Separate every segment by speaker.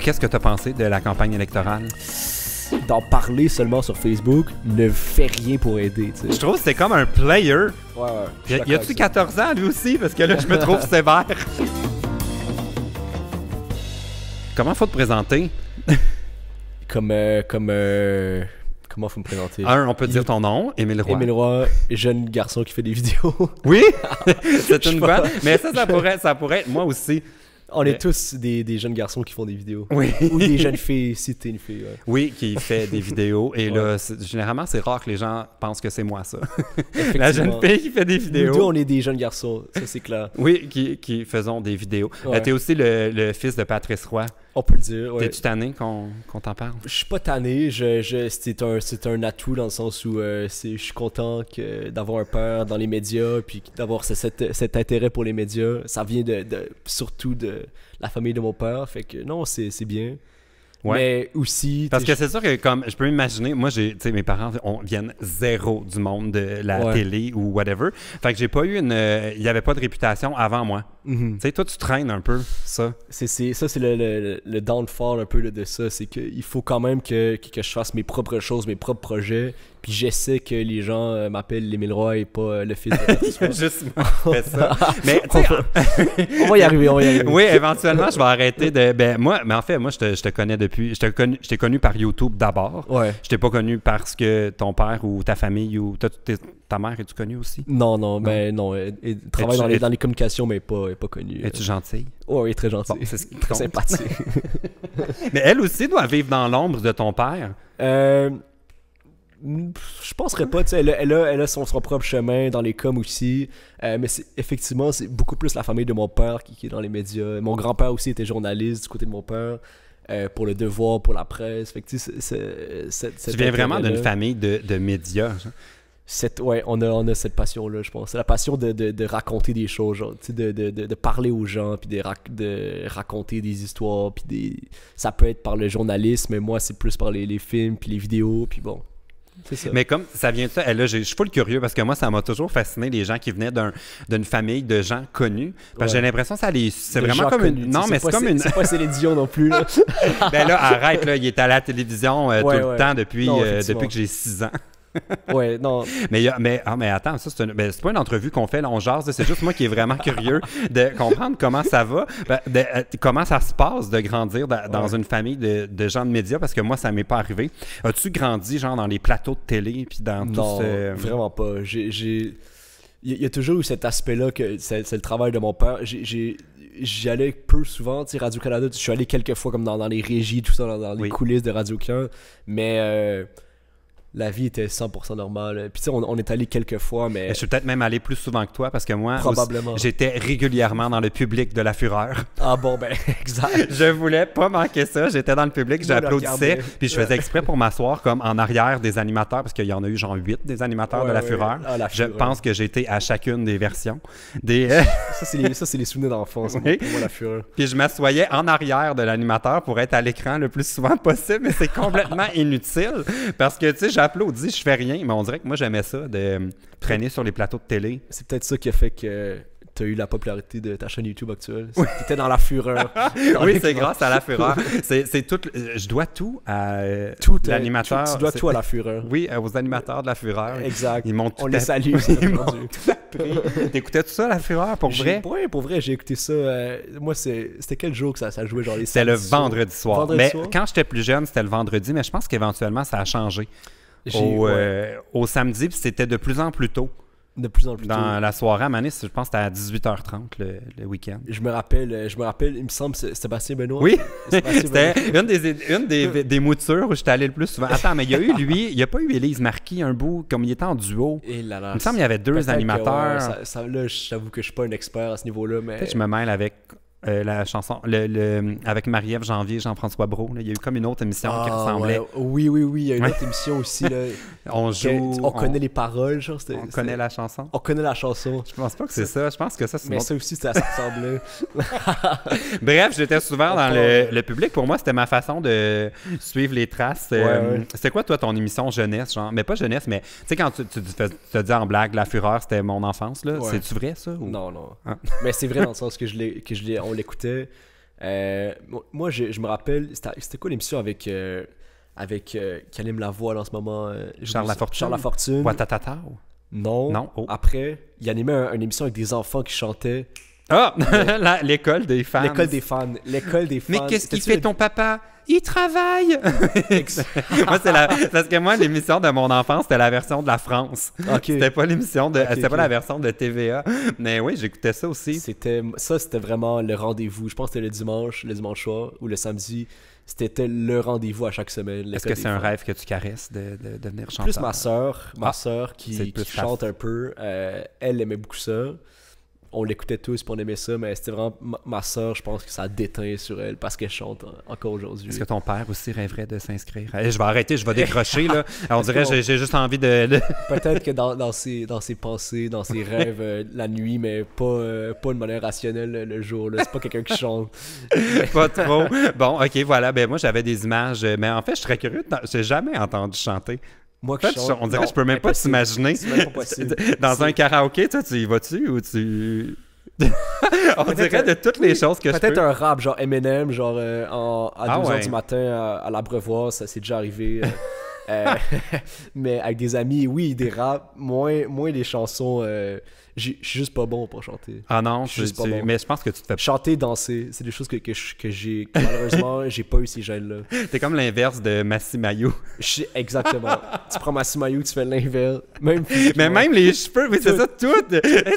Speaker 1: Qu'est-ce que tu as pensé de la campagne électorale?
Speaker 2: D'en parler seulement sur Facebook ne fait rien pour aider, tu sais.
Speaker 1: Je trouve que c'est comme un player.
Speaker 2: Ouais.
Speaker 1: Y a-tu 14 ans, lui aussi? Parce que là, je me trouve sévère. Comment faut te présenter?
Speaker 2: Comment faut me présenter?
Speaker 1: On peut dire ton nom, Émile Roy.
Speaker 2: Émile Roy, jeune garçon qui fait des vidéos.
Speaker 1: Oui? C'est une bonne. Mais ça pourrait être moi aussi.
Speaker 2: On est tous des jeunes garçons qui font des vidéos.
Speaker 1: Oui.
Speaker 2: Ou des jeunes filles, si t'es une fille. Ouais.
Speaker 1: Oui, qui fait des vidéos. Et là, généralement, c'est rare que les gens pensent que c'est moi, ça. La jeune fille qui fait des vidéos.
Speaker 2: Nous deux, on est des jeunes garçons, ça c'est clair.
Speaker 1: Oui, qui faisons des vidéos.
Speaker 2: Ouais.
Speaker 1: T'es aussi le fils de Patrice Roy.
Speaker 2: On peut le dire, ouais.
Speaker 1: T'es-tu tanné qu'on t'en parle?
Speaker 2: Je suis pas tanné, c'est un atout dans le sens où je suis content d'avoir un père dans les médias, puis d'avoir cet intérêt pour les médias. Ça vient surtout de la famille de mon père, fait que non, c'est bien.
Speaker 1: Ouais.
Speaker 2: Mais aussi...
Speaker 1: Parce que c'est sûr que, comme je peux m'imaginer, moi, mes parents viennent zéro du monde de la télé ou whatever. Fait que j'ai pas eu il y avait pas de réputation avant moi.
Speaker 2: Mm-hmm.
Speaker 1: Tu sais, toi, tu traînes un peu ça.
Speaker 2: Ça, c'est le downfall un peu de ça. C'est qu'il faut quand même que je fasse mes propres choses, mes propres projets. Puis j'essaie que les gens m'appellent Émile Roy et pas le fils de Patrice Roy.
Speaker 1: Juste fait ça. Mais tu sais,
Speaker 2: on va y arriver.
Speaker 1: Oui, éventuellement, je vais arrêter de... mais en fait, moi, je te connais depuis... Je t'ai connu par YouTube d'abord.
Speaker 2: Ouais.
Speaker 1: Je t'ai pas connu parce que ton père ou ta famille ou... Ta mère, es-tu connue aussi?
Speaker 2: Non. Elle travaille dans les communications, mais pas connue.
Speaker 1: Es-tu gentille?
Speaker 2: Oui, elle est très gentille.
Speaker 1: Bon, c'est ce qui
Speaker 2: très
Speaker 1: compte.
Speaker 2: sympathique.
Speaker 1: Mais elle aussi doit vivre dans l'ombre de ton père.
Speaker 2: Je penserais pas, tu sais, elle a son propre chemin dans les coms aussi, mais effectivement, c'est beaucoup plus la famille de mon père qui est dans les médias. Mon grand-père aussi était journaliste du côté de mon père, pour Le Devoir, pour la presse. Fait que tu sais,
Speaker 1: tu viens vraiment d'une famille de médias.
Speaker 2: On a cette passion-là, je pense. C'est la passion de raconter des choses, genre, de parler aux gens, puis de raconter des histoires, puis ça peut être par le journalisme, mais moi, c'est plus par les films, puis les vidéos, puis bon. C'est ça.
Speaker 1: Mais comme ça vient de ça, là, je suis full curieux parce que moi, ça m'a toujours fasciné les gens qui venaient d'une famille de gens connus. Parce que j'ai l'impression que c'est vraiment comme une... Non, mais c'est comme une...
Speaker 2: C'est pas Céline Dion non plus, là.
Speaker 1: Ben là, arrête, là, il est à la télévision tout le temps depuis que j'ai 6 ans.
Speaker 2: Ouais, non.
Speaker 1: Mais attends, ça, c'est pas une entrevue qu'on fait, là, on jase, c'est juste moi qui est vraiment curieux de comprendre comment ça va, comment ça se passe de grandir dans une famille de gens de médias, parce que moi, ça m'est pas arrivé. As-tu grandi, genre, dans les plateaux de télé, puis dans tout ce...
Speaker 2: Non, vraiment pas. Il y a toujours eu cet aspect-là que c'est le travail de mon père. J'y allais peu souvent, tu sais, Radio-Canada, je suis allé quelques fois comme dans les régies, tout ça, dans les coulisses de Radio-Can, mais... la vie était 100% normale. Puis tu sais, on est allé quelques fois, mais... Je
Speaker 1: suis peut-être même allé plus souvent que toi, parce que moi,
Speaker 2: probablement.
Speaker 1: J'étais régulièrement dans le public de La Fureur.
Speaker 2: Ah bon, ben, exact.
Speaker 1: Je voulais pas manquer ça. J'étais dans le public, j'applaudissais, puis je faisais exprès pour m'asseoir comme en arrière des animateurs, parce qu'il y en a eu genre 8 des animateurs de La Fureur.
Speaker 2: Ah, La Fureur.
Speaker 1: Je pense que j'ai été à chacune des versions.
Speaker 2: Ça, c'est les souvenirs d'enfance, pour moi, La Fureur.
Speaker 1: Puis je m'assoyais en arrière de l'animateur pour être à l'écran le plus souvent possible, mais c'est complètement inutile, parce que, tu sais, j'applaudis, je fais rien, mais on dirait que moi, j'aimais ça, de traîner sur les plateaux de télé.
Speaker 2: C'est peut-être ça qui a fait que tu as eu la popularité de ta chaîne YouTube actuelle. Tu étais dans La Fureur.
Speaker 1: Oui, c'est grâce à La Fureur. C'est tout. Je dois tout à l'animateur.
Speaker 2: Tu dois tout à La Fureur.
Speaker 1: Oui, aux animateurs de La Fureur.
Speaker 2: Exact.
Speaker 1: Ils m'ont tout
Speaker 2: On les salue.
Speaker 1: Ils m'ont tout appris. T'écoutais tout ça, La Fureur, pour vrai?
Speaker 2: Oui, pour vrai, j'ai écouté ça. Moi, c'était quel jour que ça jouait, genre les
Speaker 1: C'était le vendredi soir. Mais
Speaker 2: soir?
Speaker 1: Quand j'étais plus jeune, c'était le vendredi, mais je pense qu'éventuellement, ça a changé. Au samedi, puis c'était de plus en plus tôt.
Speaker 2: De plus en plus tôt.
Speaker 1: Dans la soirée à Manis, je pense que c'était à 18h30 le week-end.
Speaker 2: Je me rappelle, il me semble, c'est Sébastien Benoît.
Speaker 1: Oui, c'était une des moutures où j'étais allé le plus souvent. Attends, mais il y a eu il n'y a pas eu Élise Marquis un bout, comme il était en duo.
Speaker 2: Et là,
Speaker 1: il me semble qu'il y avait 2 animateurs.
Speaker 2: Là, j'avoue que je suis pas un expert à ce niveau-là, mais...
Speaker 1: Peut-être que je me mêle avec... la chanson avec Marie-Ève Janvier, Jean-François Brault, il y a eu comme une autre émission qui ressemblait.
Speaker 2: Ouais. Oui, il y a une autre émission aussi. Là, on connaît les paroles, genre.
Speaker 1: On connaît la chanson.
Speaker 2: On connaît la chanson.
Speaker 1: Je pense pas que c'est ça. Je pense que ça, c'est...
Speaker 2: Mais ça aussi, ça ressemblait.
Speaker 1: Bref, j'étais souvent dans le public. Pour moi, c'était ma façon de suivre les traces. C'était quoi, toi, ton émission jeunesse, genre? Mais pas jeunesse, mais tu sais, quand tu te dis en blague, La Fureur, c'était mon enfance, là. C'est-tu vrai, ça? Ou...
Speaker 2: Non. Ah. Mais c'est vrai dans le sens que on l'écoutait. Moi, je me rappelle, c'était quoi l'émission avec qui anime La Voix là, en ce moment?
Speaker 1: Charles Lafortune.
Speaker 2: Charles Lafortune.
Speaker 1: Ouattatata?
Speaker 2: Non.
Speaker 1: Non. Oh.
Speaker 2: Après, il animait une émission avec des enfants qui chantaient.
Speaker 1: Ah! L'école des fans.
Speaker 2: L'école des fans. L'école des fans.
Speaker 1: Mais qu'est-ce qu'il fait ton papa? Il travaille! Moi, parce que moi, l'émission de mon enfance, c'était la version de la France.
Speaker 2: Okay.
Speaker 1: C'était pas l'émission c'était pas la version de TVA. Mais oui, j'écoutais ça aussi.
Speaker 2: C'était vraiment le rendez-vous. Je pense que c'était le dimanche soir ou le samedi. C'était le rendez-vous à chaque semaine.
Speaker 1: Est-ce que c'est un rêve que tu caresses de devenir chanteur?
Speaker 2: Plus ma sœur qui chante un peu. Elle aimait beaucoup ça. On l'écoutait tous puis on aimait ça, mais c'était vraiment ma sœur, je pense que ça a déteint sur elle parce qu'elle chante encore aujourd'hui.
Speaker 1: Est-ce que ton père aussi rêverait de s'inscrire? Je vais arrêter, je vais décrocher là. Alors, on dirait que j'ai juste envie de...
Speaker 2: Peut-être que dans ses pensées, dans ses rêves la nuit, mais pas de manière rationnelle le jour. Là. C'est pas quelqu'un qui chante.
Speaker 1: Pas trop. Bon, ok, voilà. Ben moi j'avais des images, mais en fait je serais curieux. J'ai jamais entendu chanter.
Speaker 2: Moi qui chante,
Speaker 1: on dirait que je peux même pas t'imaginer.
Speaker 2: C'est même pas possible.
Speaker 1: Dans un karaoké, toi, tu y vas-tu ou tu... On dirait de toutes les choses que je peux.
Speaker 2: Peut-être un rap, genre Eminem, genre à 2h du matin à l'Abreuvoir, ça s'est déjà arrivé. Mais avec des amis, oui, des raps, moins des chansons. Je suis juste pas bon pour chanter.
Speaker 1: Ah non,
Speaker 2: pas bon.
Speaker 1: Mais je pense que tu te fais...
Speaker 2: Chanter, danser, c'est des choses que j'ai... Malheureusement, j'ai pas eu ces gènes-là.
Speaker 1: T'es comme l'inverse de Massi Mayo.
Speaker 2: Exactement. Tu prends Massi Mayo, tu fais l'inverse. Même
Speaker 1: les cheveux, mais c'est ça, tout.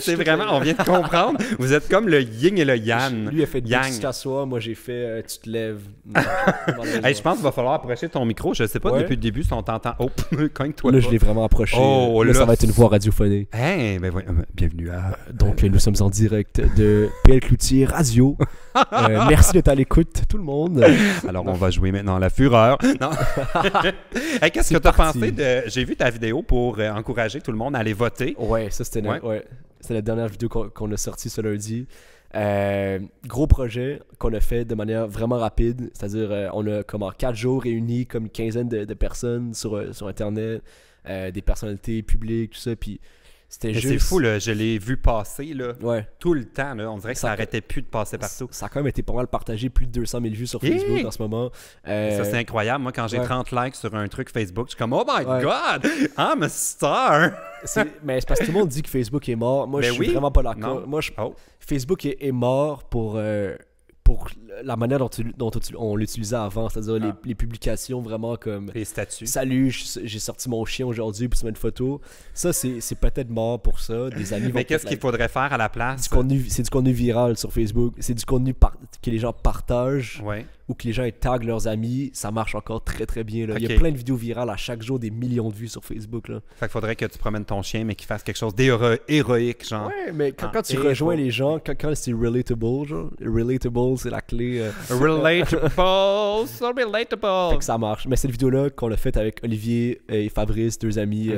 Speaker 1: C'est vraiment, on vient de comprendre. Vous êtes comme le yin et le yang.
Speaker 2: Lui a fait tu t'assois, moi j'ai fait tu te lèves.
Speaker 1: Je pense qu'il va falloir approcher ton micro. Je sais pas depuis le début si on t'entend. Oh, cogne-toi.
Speaker 2: Là, je l'ai vraiment approché.
Speaker 1: Oh,
Speaker 2: là, ça va être une voix radiophonique.
Speaker 1: Hey, ben bienvenue à...
Speaker 2: Donc, nous sommes en direct de PL Cloutier Radio. Merci d'être à l'écoute, tout le monde.
Speaker 1: Alors, on va jouer maintenant à la fureur. Non. Hey, qu'est-ce que tu as pensé de... J'ai vu ta vidéo pour encourager tout le monde à aller voter.
Speaker 2: Ouais, ça, c'était la dernière vidéo qu'on a sortie ce lundi. Gros projet qu'on a fait de manière vraiment rapide. C'est-à-dire, on a comme en 4 jours réuni comme une quinzaine de personnes sur Internet, des personnalités publiques, tout ça. Puis
Speaker 1: c'est fou, là. Je l'ai vu passer là,
Speaker 2: ouais.
Speaker 1: Tout le temps. Là. On dirait que ça n'arrêtait plus de passer partout.
Speaker 2: Ça a quand même été pas mal partagé, plus de 200 000 vues sur Facebook en ce moment.
Speaker 1: Ça, c'est incroyable. Moi, quand j'ai 30 likes sur un truc Facebook, je suis comme « Oh my God! I'm a star! »
Speaker 2: Mais c'est parce que tout le monde dit que Facebook est mort. Moi, je suis vraiment pas d'accord. Moi, Facebook est mort pour la manière dont on l'utilisait avant, c'est-à-dire les publications vraiment comme
Speaker 1: les statuts.
Speaker 2: Salut, j'ai sorti mon chien aujourd'hui puis tu mets une photo. Ça, c'est peut-être mort pour ça. Des amis
Speaker 1: mais qu'est-ce qu'il faudrait faire à la place?
Speaker 2: C'est du contenu viral sur Facebook. C'est du contenu que les gens partagent ou que les gens taguent leurs amis. Ça marche encore très très bien. Là. Il y a plein de vidéos virales à chaque jour, des millions de vues sur Facebook. Là.
Speaker 1: Fait qu'il faudrait que tu promènes ton chien mais qu'il fasse quelque chose d'héroïque, genre.
Speaker 2: Ouais, mais quand tu rejoins les gens, quand c'est relatable, genre, relatable, c'est la clé.
Speaker 1: Relatable, so relatable.
Speaker 2: Fait que ça marche. Mais cette vidéo-là qu'on a faite avec Olivier et Fabrice, 2 amis,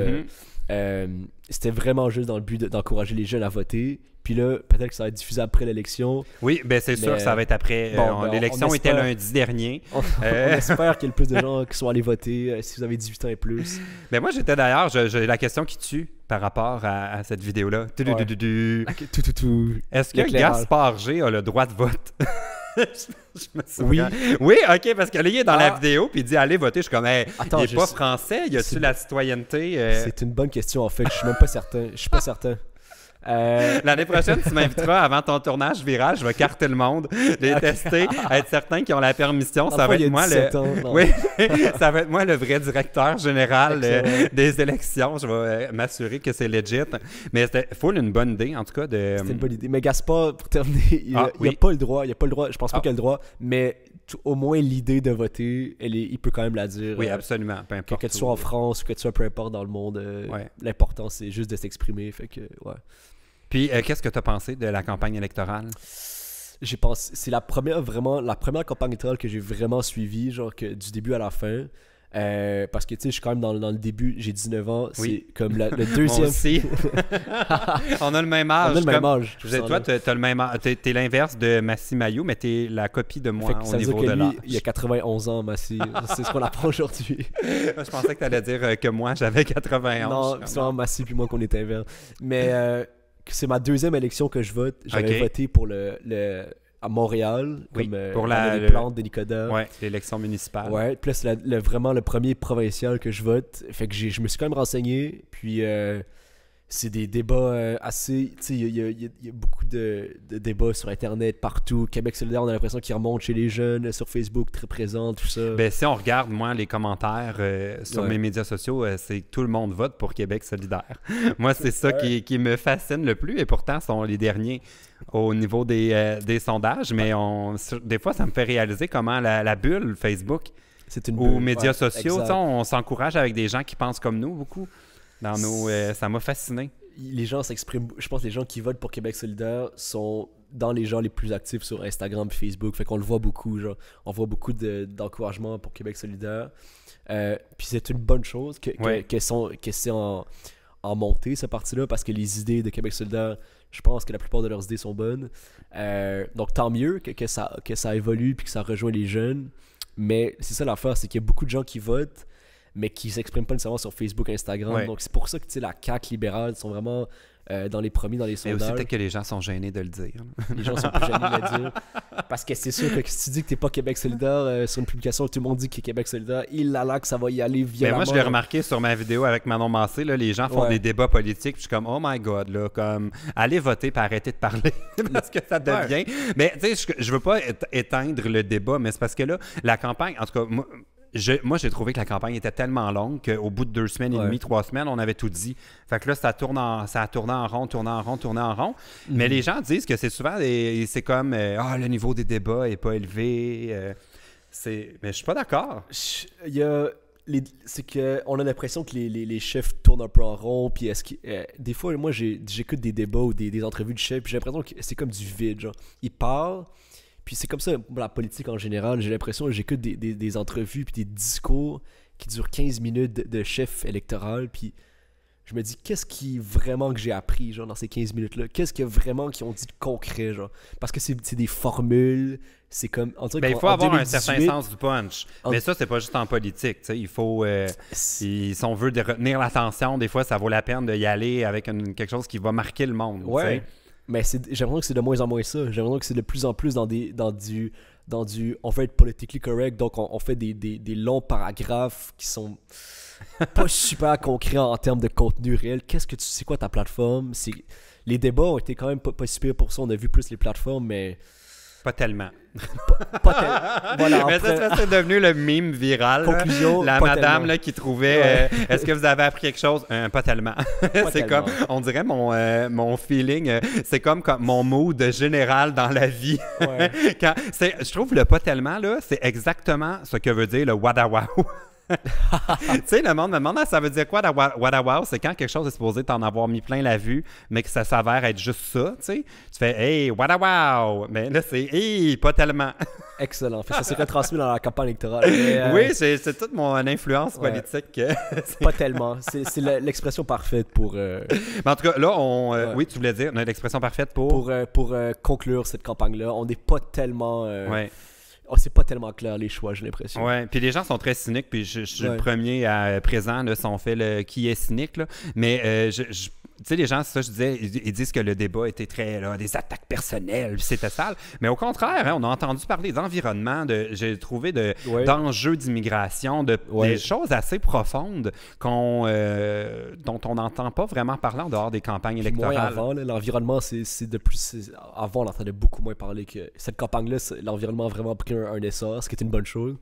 Speaker 2: c'était vraiment juste dans le but d'encourager les jeunes à voter. Puis là, peut-être que ça va être diffusé après l'élection.
Speaker 1: Oui, ben c'est sûr que ça va être après. L'élection était lundi dernier.
Speaker 2: On espère qu'il y ait le plus de gens qui sont allés voter si vous avez 18 ans et plus.
Speaker 1: Ben moi, j'étais d'ailleurs, j'ai la question qui tue par rapport à cette vidéo-là. Est-ce que Gaspard G a le droit de vote? Je me souviens. Oui, ok, parce que là, il est dans la vidéo, puis il dit allez voter. Je suis comme, hey, il est pas français, y a-tu la citoyenneté?
Speaker 2: C'est une bonne question, en fait. Je suis même pas certain. Je suis pas certain.
Speaker 1: L'année prochaine, tu m'inviteras avant ton tournage viral. Je vais carter le monde, les tester, être certain qu'ils ont la permission. Ça va être moi ça va être moi le vrai directeur général des élections. Je vais m'assurer que c'est legit. Mais c'était full une bonne idée, en tout cas.
Speaker 2: C'était une bonne idée. Mais Gaspard, pour terminer, il n'a pas le droit. Il a pas le droit. Je pense pas qu'il a le droit, mais au moins l'idée de voter, il peut quand même la dire.
Speaker 1: Oui, absolument. Peu importe.
Speaker 2: Que tu sois en France ou que tu sois peu importe dans le monde, l'important c'est juste de s'exprimer. Fait que,
Speaker 1: Puis, qu'est-ce que tu as pensé de la campagne électorale?
Speaker 2: J'ai pensé, c'est la première campagne électorale que j'ai vraiment suivie, genre que du début à la fin. Parce que tu sais, je suis quand même dans le début, j'ai 19 ans, c'est comme le deuxième.
Speaker 1: Moi aussi. On a le même âge.
Speaker 2: On a le même âge.
Speaker 1: Toi, t'as le même âge. T'es l'inverse de Massi Mayo, mais t'es la copie de moi au niveau de l'âge.
Speaker 2: Il y a 91 ans, Massi. C'est ce qu'on apprend aujourd'hui.
Speaker 1: Je pensais que t'allais dire que moi, j'avais 91.
Speaker 2: Non, c'est vraiment Massi puis moi qu'on est inverse. Mais c'est ma deuxième élection que je vote. J'avais voté pour le à Montréal,
Speaker 1: Oui,
Speaker 2: comme
Speaker 1: pour
Speaker 2: les plantes de Nicodas.
Speaker 1: Ouais, l'élection municipale.
Speaker 2: Ouais, puis là, c'est vraiment le premier provincial que je vote. Fait que je me suis quand même renseigné. Puis c'est des débats assez. Tu sais, il y a beaucoup de débats sur Internet, partout. Québec solidaire, on a l'impression qu'il remonte chez les jeunes, sur Facebook, très présent, tout ça.
Speaker 1: Ben, si on regarde, moi, les commentaires sur
Speaker 2: Ouais.
Speaker 1: mes médias sociaux, c'est que tout le monde vote pour Québec solidaire. Moi, c'est ça qui me fascine le plus, et pourtant, sont les derniers au niveau des sondages, mais des fois, ça me fait réaliser comment la bulle Facebook
Speaker 2: C'est une
Speaker 1: ou
Speaker 2: bulle.
Speaker 1: médias
Speaker 2: Ouais,
Speaker 1: sociaux, tu
Speaker 2: exact.
Speaker 1: sais, on s'encourage avec des gens qui pensent comme nous beaucoup. Ça m'a fasciné.
Speaker 2: Les gens s'expriment. Je pense que les gens qui votent pour Québec solidaire sont dans les gens les plus actifs sur Instagram et Facebook. Fait qu'on le voit beaucoup. Genre, on voit beaucoup d'encouragement pour Québec solidaire. Puis c'est une bonne chose que c'est en montée, ce parti-là, parce que les idées de Québec solidaire, je pense que la plupart de leurs idées sont bonnes. Donc tant mieux que ça évolue puis que ça rejoint les jeunes. Mais c'est ça l'affaire, c'est qu'il y a beaucoup de gens qui votent, mais qui s'expriment pas nécessairement sur Facebook, Instagram.
Speaker 1: Ouais.
Speaker 2: Donc c'est pour ça que tu sais, la CAQ libérale sont vraiment dans les premiers, dans les
Speaker 1: Mais aussi,
Speaker 2: sondages.
Speaker 1: peut-être que les gens sont gênés de le dire.
Speaker 2: Les gens sont plus gênés de le dire. Parce que c'est sûr que si tu dis que t'es pas Québec solidaire sur une publication, tout le monde dit qu'il est Québec solidaire, il a là que ça va y aller
Speaker 1: Mais
Speaker 2: violemment.
Speaker 1: moi, je l'ai remarqué sur ma vidéo avec Manon Massé, là, les gens font
Speaker 2: Ouais.
Speaker 1: des débats politiques, puis je suis comme, oh my god, là, comme, allez voter puis arrêtez de parler, parce que ça devient... Mais, tu sais, je veux pas éteindre le débat, mais c'est parce que là, la campagne, en tout cas, moi, j'ai trouvé que la campagne était tellement longue qu'au bout de 2 semaines et demie, 3 semaines, on avait tout dit. Fait que là, ça a tourné en rond. Mais les gens disent que c'est souvent, c'est comme, le niveau des débats est pas élevé. Mais je suis pas d'accord.
Speaker 2: Il y a c'est que on a l'impression que les chefs tournent un peu en rond, puis des fois moi j'écoute des débats ou des entrevues de chefs, puis j'ai l'impression que c'est comme du vide, genre ils parlent, puis c'est comme ça pour la politique en général. J'ai l'impression que j'écoute des entrevues puis des discours qui durent 15 minutes de chef électoral, puis je me dis, qu'est-ce qui vraiment que j'ai appris genre dans ces 15 minutes-là? Qu'est-ce que vraiment qu'ils ont dit de concret, genre? Parce que c'est des formules, c'est comme... On dirait
Speaker 1: Ben, il
Speaker 2: qu'en-
Speaker 1: faut
Speaker 2: en
Speaker 1: avoir
Speaker 2: 2018,
Speaker 1: un certain sens du punch.
Speaker 2: En-
Speaker 1: Mais ça, c'est pas juste en politique. Tu sais, il faut... si on veut retenir l'attention, des fois, ça vaut la peine d'y aller avec quelque chose qui va marquer le monde. tu
Speaker 2: Ouais,
Speaker 1: sais.
Speaker 2: mais j'ai l'impression que c'est de moins en moins ça. J'ai l'impression que c'est de plus en plus dans du on veut être politically correct, donc on fait des longs paragraphes qui sont pas super concrets en termes de contenu réel. C'est quoi ta plateforme? Les débats ont été quand même pas si pires pour ça. On a vu plus les plateformes, mais
Speaker 1: Pas tellement.
Speaker 2: pas tellement. Voilà,
Speaker 1: Mais
Speaker 2: après-
Speaker 1: ça, c'est devenu le meme viral. là.
Speaker 2: Conclusion,
Speaker 1: La
Speaker 2: pas
Speaker 1: madame
Speaker 2: tellement.
Speaker 1: là, qui trouvait est-ce que vous avez appris quelque chose? Pas tellement. C'est
Speaker 2: tellement.
Speaker 1: comme, on dirait mon feeling, c'est comme mon mood général dans la vie.
Speaker 2: Ouais.
Speaker 1: Je trouve le pas tellement, là, c'est exactement ce que veut dire le wadawaw. Tu sais, le monde me demande, ça veut dire quoi, wadawaw? C'est quand quelque chose est supposé t'en avoir mis plein la vue, mais que ça s'avère être juste ça, tu sais. Tu fais, hey, wadawaw! Mais là, c'est, hey, pas tellement.
Speaker 2: Excellent. Fait que ça s'est retransmis dans la campagne électorale. Mais,
Speaker 1: Oui, c'est toute mon influence
Speaker 2: ouais.
Speaker 1: politique.
Speaker 2: pas tellement. C'est l'expression parfaite pour
Speaker 1: Mais en tout cas, là,
Speaker 2: Ouais.
Speaker 1: oui, tu voulais dire, on a l'expression parfaite pour...
Speaker 2: pour conclure cette campagne-là. On n'est pas tellement...
Speaker 1: Ouais.
Speaker 2: c'est pas tellement clair les choix, j'ai l'impression.
Speaker 1: Ouais, puis les gens sont très cyniques, puis je suis
Speaker 2: Ouais.
Speaker 1: le premier à présent, là, si on fait le qui est cynique, là. Mais tu sais, les gens, c'est ça, je disais, ils disent que le débat était très, là, des attaques personnelles, puis c'était sale. Mais au contraire, hein, on a entendu parler d'environnement, j'ai trouvé
Speaker 2: Ouais.
Speaker 1: d'enjeux d'immigration,
Speaker 2: Ouais.
Speaker 1: des choses assez profondes dont on n'entend pas vraiment parler en dehors des campagnes
Speaker 2: Puis moins
Speaker 1: électorales.
Speaker 2: avant, là, l'environnement, c'est de plus... Avant, on entendait beaucoup moins parler que... Cette campagne-là, l'environnement a vraiment pris un essor, ce qui est une bonne chose.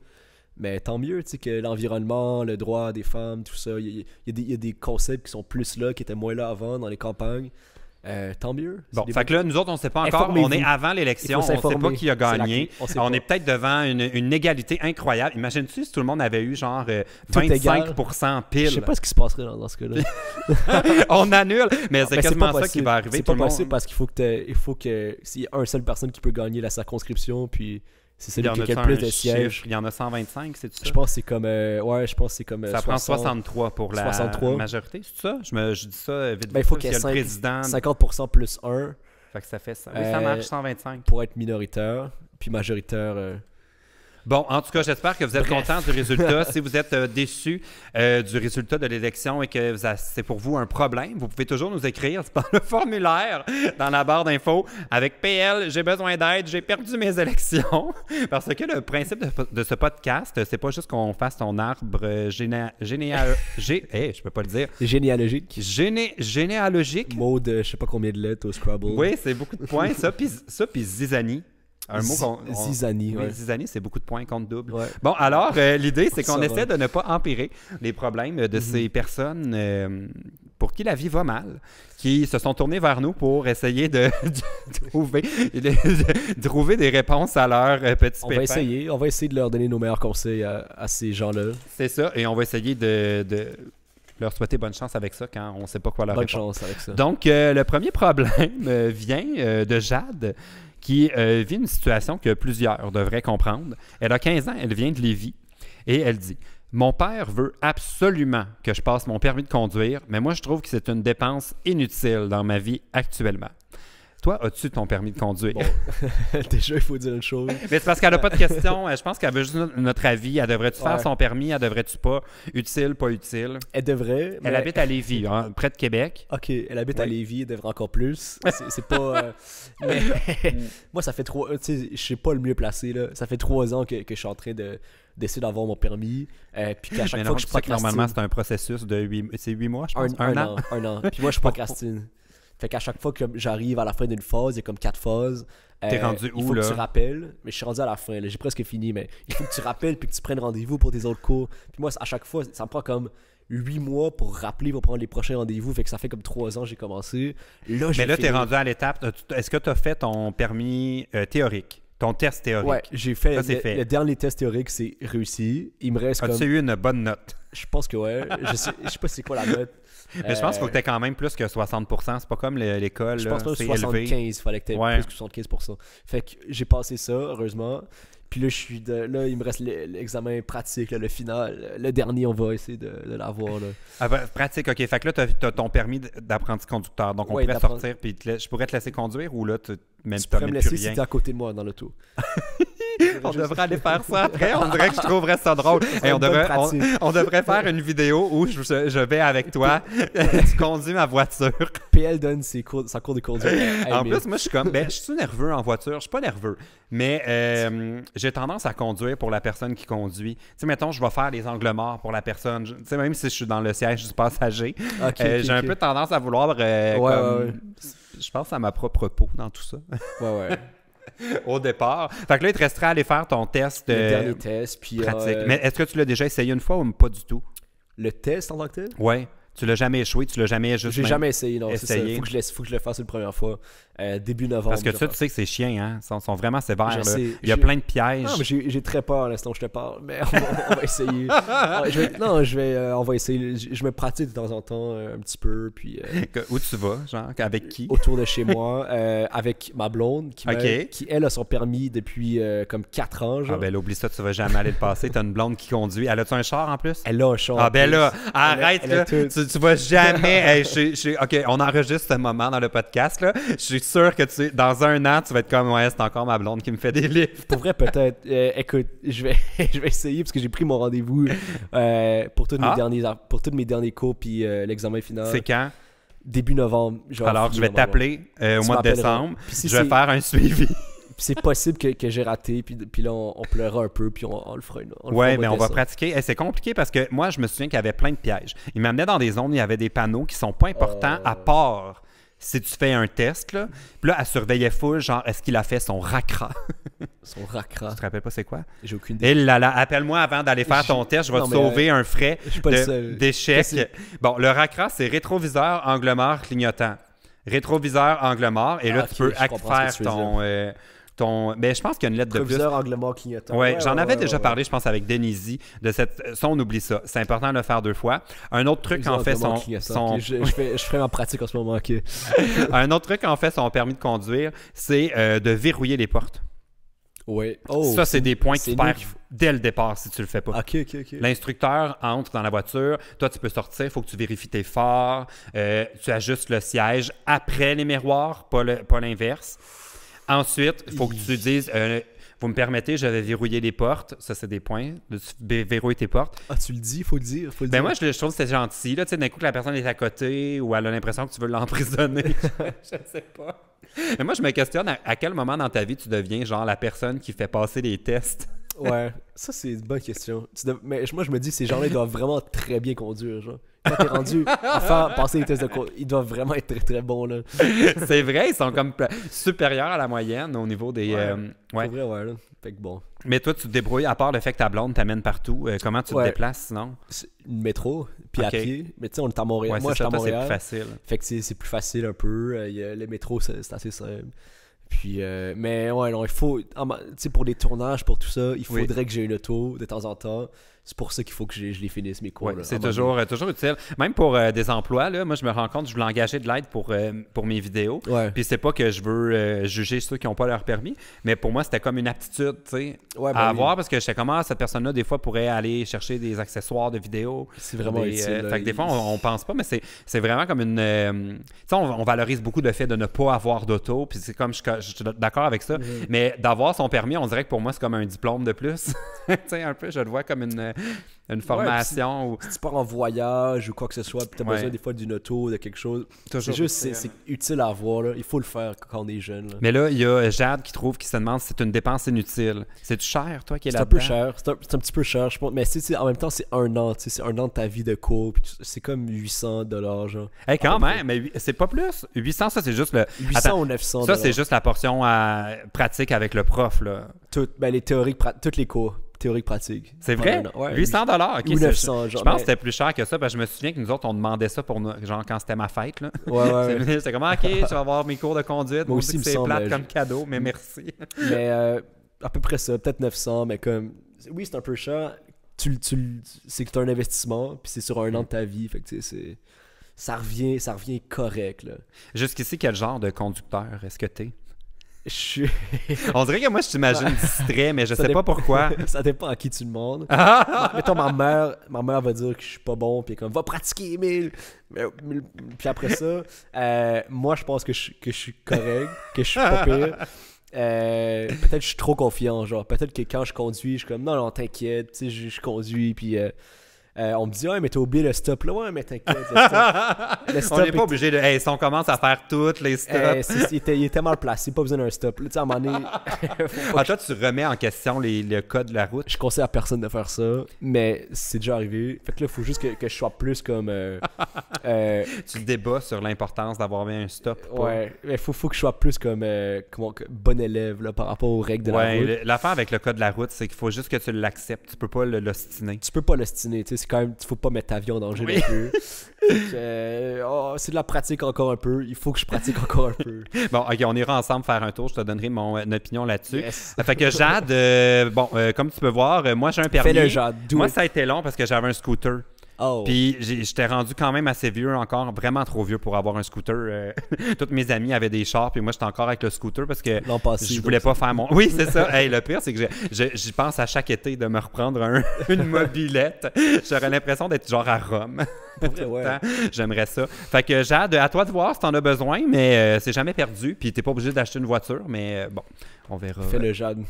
Speaker 2: Mais tant mieux, tu sais, que l'environnement, le droit des femmes, tout ça, il y a des concepts qui sont plus là, qui étaient moins là avant dans les campagnes. Tant mieux.
Speaker 1: Bon,
Speaker 2: C'est des
Speaker 1: fait que là, nous autres, on ne sait pas encore.
Speaker 2: Informez-vous.
Speaker 1: On est avant
Speaker 2: Il
Speaker 1: l'élection.
Speaker 2: faut
Speaker 1: On ne sait pas
Speaker 2: s'informer.
Speaker 1: qui a
Speaker 2: C'est la
Speaker 1: gagné.
Speaker 2: clé. On sait
Speaker 1: On
Speaker 2: pas.
Speaker 1: est peut-être devant une égalité incroyable. Imagine-tu si tout le monde avait eu genre
Speaker 2: Tout
Speaker 1: 25% pile.
Speaker 2: Je sais pas ce qui se passerait dans ce cas-là.
Speaker 1: On annule. Mais
Speaker 2: Non,
Speaker 1: c'est
Speaker 2: mais
Speaker 1: quasiment
Speaker 2: pas
Speaker 1: ça qui
Speaker 2: possible.
Speaker 1: va arriver.
Speaker 2: C'est
Speaker 1: Tout
Speaker 2: pas
Speaker 1: le monde-
Speaker 2: possible parce qu'il faut que s'il y a une seule personne qui peut gagner la circonscription, puis c'est
Speaker 1: Il y
Speaker 2: celui
Speaker 1: en
Speaker 2: qui a
Speaker 1: a
Speaker 2: le plus
Speaker 1: un
Speaker 2: de sièges.
Speaker 1: chiffre? Il y en a 125, c'est ça?
Speaker 2: Je pense que c'est comme ouais, je pense que c'est comme
Speaker 1: Ça prend
Speaker 2: 60,
Speaker 1: 63 pour la
Speaker 2: 63.
Speaker 1: majorité, c'est ça? Je dis ça vite.
Speaker 2: Ben, il faut
Speaker 1: vite,
Speaker 2: qu'il y ait
Speaker 1: le président.
Speaker 2: 50% plus 1
Speaker 1: Fait que ça fait ça. Oui, ça marche, 125.
Speaker 2: pour être minoritaire, puis majoritaire
Speaker 1: Bon, en tout cas, j'espère que vous êtes contents du résultat. Si vous êtes déçus du résultat de l'élection et que c'est pour vous un problème, vous pouvez toujours nous écrire par le formulaire dans la barre d'infos avec PL, j'ai besoin d'aide, j'ai perdu mes élections. Parce que le principe de ce podcast, c'est pas juste qu'on fasse ton arbre je peux pas le dire.
Speaker 2: Généalogique.
Speaker 1: Généalogique.
Speaker 2: Mot de je sais pas combien de lettres au Scrabble.
Speaker 1: Oui, c'est beaucoup de points. Ça, puis zizanie. Un mot
Speaker 2: Zizanie, ouais.
Speaker 1: Zizanie, c'est beaucoup de points contre double.
Speaker 2: Ouais.
Speaker 1: Bon, alors, l'idée, c'est qu'on essaie de ne pas empirer les problèmes de ces personnes pour qui la vie va mal, qui se sont tournées vers nous pour essayer de trouver des réponses à leurs petits pépins.
Speaker 2: On va essayer de leur donner nos meilleurs conseils à ces gens-là.
Speaker 1: C'est ça, et on va essayer de leur souhaiter bonne chance avec ça quand on ne sait pas quoi leur répondre.
Speaker 2: Bonne chance avec ça.
Speaker 1: Donc, le premier problème vient de Jade, qui vit une situation que plusieurs devraient comprendre. Elle a 15 ans, elle vient de Lévis, et elle dit « Mon père veut absolument que je passe mon permis de conduire, mais moi, je trouve que c'est une dépense inutile dans ma vie actuellement. » Toi, as-tu ton permis de conduire?
Speaker 2: Bon. Déjà, il faut dire une chose.
Speaker 1: Mais c'est parce qu'elle n'a pas de question. Je pense qu'elle veut juste notre avis. Elle devrait-tu faire son permis? Elle devrait-tu pas? Utile, pas utile?
Speaker 2: Elle devrait.
Speaker 1: Elle habite à Lévis, près de Québec.
Speaker 2: OK, elle habite à Lévis. Elle devrait encore plus. C'est pas... mais moi, ça fait 3... Tu sais, je suis pas le mieux placé, là. Ça fait 3 ans que je suis en train d'essayer d'avoir mon permis. Puis qu'à chaque fois que je procrastine...
Speaker 1: Normalement, c'est un processus de 8 mois, je pense.
Speaker 2: Un an. Puis moi, je procrastine. Fait qu'à chaque fois que j'arrive à la fin d'une phase, il y a comme 4 phases.
Speaker 1: T'es rendu où, là?
Speaker 2: Il faut que tu rappelles. Mais je suis rendu à la fin, là. J'ai presque fini. Mais il faut que tu rappelles puis que tu prennes rendez-vous pour tes autres cours. Puis moi, à chaque fois, ça me prend comme 8 mois pour rappeler, pour prendre les prochains rendez-vous. Fait que ça fait comme 3 ans que j'ai commencé. Là,
Speaker 1: mais là, t'es rendu à l'étape. Est-ce que tu as fait ton permis théorique? Ton test théorique?
Speaker 2: Ouais, j'ai fait.
Speaker 1: Ça,
Speaker 2: le dernier test théorique, c'est réussi. Il me reste
Speaker 1: As-tu eu une bonne note?
Speaker 2: Je pense que ouais. Je sais pas c'est quoi la note.
Speaker 1: Mais je pense qu'il faut que tu aies quand même plus que 60%. C'est pas comme l'école.
Speaker 2: Je pense que 75, il fallait que tu aies plus que 75%. Fait que j'ai passé ça, heureusement. Puis là, là, il me reste l'examen pratique, là, le final. Le dernier, on va essayer de l'avoir.
Speaker 1: Pratique, ok. Fait que là, tu as ton permis d'apprenti conducteur. Donc, on pourrait sortir. Puis je pourrais te laisser conduire ou là, tu
Speaker 2: pourrais me laisser si t'es à côté de moi dans l'auto.
Speaker 1: On devrait aller faire ça après. On dirait que je trouverais ça drôle. Et on devrait faire une vidéo où je vais avec toi. Tu conduis ma voiture.
Speaker 2: PL donne sa cour de conduite.
Speaker 1: En plus, moi, je suis comme... je suis nerveux en voiture. Je suis pas nerveux. Mais j'ai tendance à conduire pour la personne qui conduit. Tu sais, mettons, je vais faire les angles morts pour la personne. Tu sais, même si je suis dans le siège du passager, j'ai un peu tendance à vouloir... Je pense à ma propre peau dans tout ça.
Speaker 2: Ouais.
Speaker 1: Au départ. Fait que là, il te resterait à aller faire ton test.
Speaker 2: Le dernier test. Puis,
Speaker 1: pratique. Mais est-ce que tu l'as déjà essayé une fois ou pas du tout?
Speaker 2: Le test en tant que tel?
Speaker 1: Ouais. Tu l'as jamais échoué, tu l'as jamais juste.
Speaker 2: J'ai jamais essayé, non. C'est ça. Faut que je le fasse une première fois. Début novembre.
Speaker 1: Parce que tu sais que c'est chiant, hein. Ils sont vraiment sévères. Là. Il y a
Speaker 2: plein
Speaker 1: plein de pièges.
Speaker 2: Non, mais j'ai très peur, là, sinon je te parle. Mais on va essayer. On va essayer. Je me pratique de temps en temps un petit peu. Puis,
Speaker 1: où tu vas, genre? Avec qui?
Speaker 2: Autour de chez moi. Avec ma blonde, qui elle, a son permis depuis comme 4 ans. Genre.
Speaker 1: Ah, ben là, oublie ça, tu vas jamais aller le passer. T'as une blonde qui conduit. Elle a-tu un char en plus?
Speaker 2: Elle a un char.
Speaker 1: Ah, ben là, arrête, là. Tu vas jamais. OK, on enregistre ce moment dans le podcast, là. Je suis sûr que dans un an, tu vas être comme, ouais, c'est encore ma blonde qui me fait des livres.
Speaker 2: Pour vrai, peut-être. Écoute, je vais essayer parce que j'ai pris mon rendez-vous pour tous mes derniers cours puis l'examen final.
Speaker 1: C'est quand?
Speaker 2: Début novembre.
Speaker 1: Alors, je vais t'appeler au mois de décembre. Je vais faire un suivi.
Speaker 2: C'est possible que j'ai raté, puis là, on pleurera un peu, puis on le fera.
Speaker 1: Ouais, mais on va pratiquer. C'est compliqué parce que moi, je me souviens qu'il y avait plein de pièges. Il m'amenait dans des zones où il y avait des panneaux qui sont pas importants à part si tu fais un test. Là. Puis là, elle surveillait full, genre, est-ce qu'il a fait son racra?
Speaker 2: Son racra.
Speaker 1: Tu te rappelles pas c'est quoi?
Speaker 2: J'ai aucune idée.
Speaker 1: Et là, appelle-moi avant d'aller faire ton test, je vais te sauver un frais d'échec. Bon, le racra, c'est rétroviseur, angle mort, clignotant. Rétroviseur, angle mort, et là, tu peux faire mais je pense qu'il y a une lettre de plus.
Speaker 2: Rétroviseur, angle mort, clignotant.
Speaker 1: Ouais, j'en avais déjà parlé, je pense, avec Denise de ça, on oublie ça. C'est important de le faire 2 fois. Un autre truc, en fait,
Speaker 2: je ferai ma pratique en ce moment, ok.
Speaker 1: Un autre truc, en fait, son permis de conduire, c'est de verrouiller les portes.
Speaker 2: Oui.
Speaker 1: Ça, c'est des points que tu perds dès le départ si tu le fais pas.
Speaker 2: OK.
Speaker 1: L'instructeur entre dans la voiture. Toi, tu peux sortir. Il faut que tu vérifies tes phares. Tu ajustes le siège après les miroirs, pas l'inverse. Ensuite, il faut que tu dises vous me permettez, je vais verrouiller les portes. Ça, c'est des points. Tu verrouilles tes portes.
Speaker 2: Ah, tu le dis, faut le dire.
Speaker 1: Ben moi, je trouve que c'est gentil. Là, tu sais, d'un coup, que la personne est à côté ou elle a l'impression que tu veux l'emprisonner. Je sais pas. Mais moi, je me questionne à quel moment dans ta vie tu deviens genre la personne qui fait passer les tests.
Speaker 2: Ouais, ça, c'est une bonne question. Mais moi, je me dis, ces gens-là, ils doivent vraiment très bien conduire, genre. Quand t'es rendu à faire passer les tests de conduite, ils doivent vraiment être très, très bons, là.
Speaker 1: C'est vrai, ils sont comme supérieurs à la moyenne au niveau des...
Speaker 2: Ouais. C'est vrai, ouais, là. Fait que bon.
Speaker 1: Mais toi, tu te débrouilles, à part le fait que ta blonde t'amène partout. Comment tu te déplaces, sinon?
Speaker 2: Métro, puis à pied. Mais tu sais, on est à Montréal.
Speaker 1: Ouais,
Speaker 2: moi, je suis à Montréal.
Speaker 1: c'est plus facile.
Speaker 2: Fait que c'est plus facile un peu. Le métro, c'est assez simple. Puis, mais ouais, non, il faut, tu sais, pour des tournages, pour tout ça, il faudrait que j'ai une auto de temps en temps. C'est pour ça qu'il faut que je les finisse, mes cours.
Speaker 1: Ouais, c'est toujours utile. Même pour des emplois, là, moi, je me rends compte, je voulais engager de l'aide pour mes vidéos.
Speaker 2: Ouais.
Speaker 1: Puis c'est pas que je veux juger ceux qui n'ont pas leur permis, mais pour moi, c'était comme une aptitude, tu sais, à avoir, parce que je sais comment cette personne-là, des fois, pourrait aller chercher des accessoires de vidéo.
Speaker 2: C'est vraiment utile.
Speaker 1: Fait que des fois, on pense pas, mais c'est vraiment comme une... tu sais, on valorise beaucoup le fait de ne pas avoir d'auto, puis c'est comme, je suis d'accord avec ça, mais d'avoir son permis, on dirait que pour moi, c'est comme un diplôme de plus. Tu sais, un peu, je le vois comme une formation.
Speaker 2: Si tu pars en voyage ou quoi que ce soit, puis tu as besoin des fois d'une auto, de quelque chose, c'est juste, c'est utile à avoir, là. Il faut le faire quand on est jeune. Là.
Speaker 1: Mais là, il y a Jade qui trouve, qui se demande si c'est une dépense inutile. C'est-tu cher, toi, qui est là-dedans?
Speaker 2: C'est un peu cher, c'est un petit peu cher, je pense. Mais en même temps, c'est un an, c'est un an de ta vie de cours, puis c'est comme $800, genre.
Speaker 1: Hey, quand même, mais c'est pas plus. 800, ça, c'est juste le...
Speaker 2: 800 ou 900.
Speaker 1: Ça, c'est juste la portion pratique avec le prof, là.
Speaker 2: Les théoriques, toutes les cours. Théorique pratique.
Speaker 1: C'est vrai? Ouais, $800? Okay,
Speaker 2: ou 900,
Speaker 1: je pense que c'était plus cher que ça, parce que je me souviens que nous autres, on demandait ça pour genre quand c'était ma fête. Là.
Speaker 2: Ouais.
Speaker 1: C'était comme, OK, tu vas avoir mes cours de conduite.
Speaker 2: Moi aussi,
Speaker 1: c'est plate comme cadeau, mais merci.
Speaker 2: Mais à peu près ça, peut-être 900, mais comme... Oui, c'est un peu cher. C'est que tu as un investissement, puis c'est sur un an de ta vie. Fait que ça revient correct. Là.
Speaker 1: Jusqu'ici, quel genre de conducteur est-ce que t'es?
Speaker 2: On
Speaker 1: dirait que moi, je t'imagine distrait, mais je sais pas pourquoi.
Speaker 2: Ça dépend à qui tu demandes. Mettons, ma mère va dire que je suis pas bon, puis comme, va pratiquer, Emile. Puis après ça, moi, je pense que je suis correct, que je suis pas pire. Peut-être que je suis trop confiant, genre. Peut-être que quand je conduis, je suis comme, non, t'inquiète, tu sais, je conduis, puis... on me dit, ouais, mais t'as oublié le stop là. Ouais, mais t'inquiète. Le stop
Speaker 1: on n'est pas obligé de. Hey, si on commence à faire toutes les stops.
Speaker 2: Il était mal placé, pas besoin d'un stop. Tu sais, à un moment donné.
Speaker 1: Toi, tu remets en question le code de la route.
Speaker 2: Je conseille à personne de faire ça, mais c'est déjà arrivé. Fait que là, il faut juste que je sois plus comme.
Speaker 1: Tu débats sur l'importance d'avoir mis un stop.
Speaker 2: Ouais, il faut que je sois plus comme bon élève là, par rapport aux règles de la route.
Speaker 1: L'affaire avec le code de la route, c'est qu'il faut juste que tu l'acceptes. Tu peux pas l'ostiner.
Speaker 2: Tu peux pas l'ostiner, tu sais. Quand même, il faut pas mettre ta vie en danger non plus. C'est de la pratique encore un peu. Il faut que je pratique encore un peu.
Speaker 1: Bon, ok, on ira ensemble faire un tour. Je te donnerai mon opinion là-dessus. Yes. Fait que Jade, comme tu peux voir, moi j'ai un permis.
Speaker 2: Fais-le, Jade.
Speaker 1: Moi, ça a été long parce que j'avais un scooter.
Speaker 2: Oh.
Speaker 1: Puis j'étais rendu quand même assez vieux encore, vraiment trop vieux pour avoir un scooter. Toutes mes amis avaient des chars, puis moi j'étais encore avec le scooter parce que je voulais pas faire mon... Oui, c'est ça. Hey, le pire, c'est que j'y pense à chaque été de me reprendre une mobilette. J'aurais l'impression d'être genre à Rome. Tout le temps. J'aimerais ça. Fait que Jade, à toi de voir si t'en as besoin, mais c'est jamais perdu. Puis t'es pas obligé d'acheter une voiture, mais bon, on verra.
Speaker 2: Fais-le, Jade.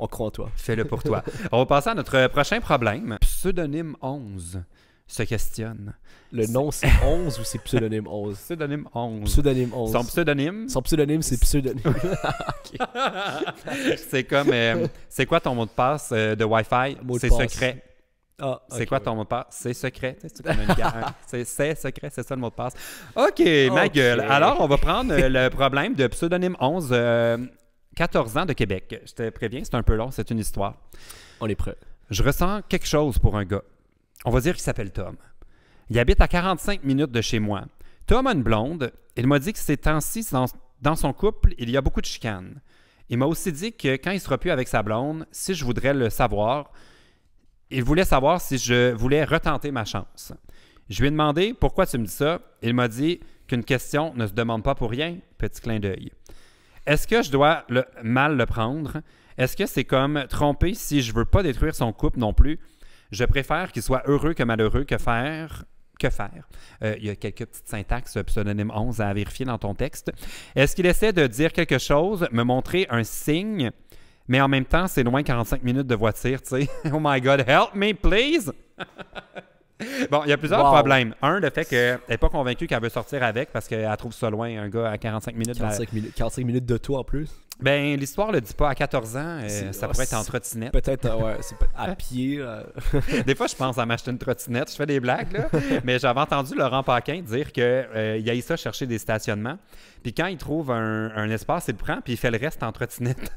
Speaker 2: On croit en toi.
Speaker 1: Fais-le pour toi. On va passer à notre prochain problème. Pseudonyme 11 se questionne.
Speaker 2: Le nom, c'est 11 ou c'est pseudonyme 11?
Speaker 1: Pseudonyme 11.
Speaker 2: Pseudonyme 11.
Speaker 1: Son
Speaker 2: pseudonyme, c'est pseudonyme.
Speaker 1: C'est comme... c'est quoi ton mot de passe de Wi-Fi? C'est secret.
Speaker 2: Ah, okay,
Speaker 1: c'est quoi ton mot de passe? C'est secret. C'est comme une guerre. C'est secret, c'est ça le mot de passe. OK, ma gueule. Alors, on va prendre le problème de pseudonyme 11, 14 ans de Québec. Je te préviens, c'est un peu long, c'est une histoire.
Speaker 2: On est prêt.
Speaker 1: Je ressens quelque chose pour un gars. On va dire qu'il s'appelle Tom. Il habite à 45 minutes de chez moi. Tom a une blonde. Il m'a dit que ces temps-ci, dans son couple, il y a beaucoup de chicanes. Il m'a aussi dit que quand il sera plus avec sa blonde, si je voudrais le savoir, il voulait savoir si je voulais retenter ma chance. Je lui ai demandé « Pourquoi tu me dis ça? » Il m'a dit qu'une question ne se demande pas pour rien. Petit clin d'œil. Est-ce que je dois mal le prendre? Est-ce que c'est comme tromper si je veux pas détruire son couple non plus? Je préfère qu'il soit heureux que malheureux. Que faire? Il y a quelques petites syntaxes pseudonyme 11 à vérifier dans ton texte. Est-ce qu'il essaie de dire quelque chose, me montrer un signe Mais en même temps, c'est loin 45 minutes de voiture, tu sais. Oh my God, help me, please! Bon, il y a plusieurs problèmes. Un, le fait qu'elle n'est pas convaincue qu'elle veut sortir avec parce qu'elle trouve ça loin, un gars à 45 minutes.
Speaker 2: 45 minutes de toi en plus.
Speaker 1: Ben, l'histoire le dit pas. À 14 ans, ça pourrait être en trottinette.
Speaker 2: Peut-être, ouais, c'est à pied.
Speaker 1: Des fois, je pense à m'acheter une trottinette. Je fais des blagues, là. Mais j'avais entendu Laurent Paquin dire qu'il aille ça chercher des stationnements. Puis quand il trouve un espace, il le prend, puis il fait le reste en trottinette.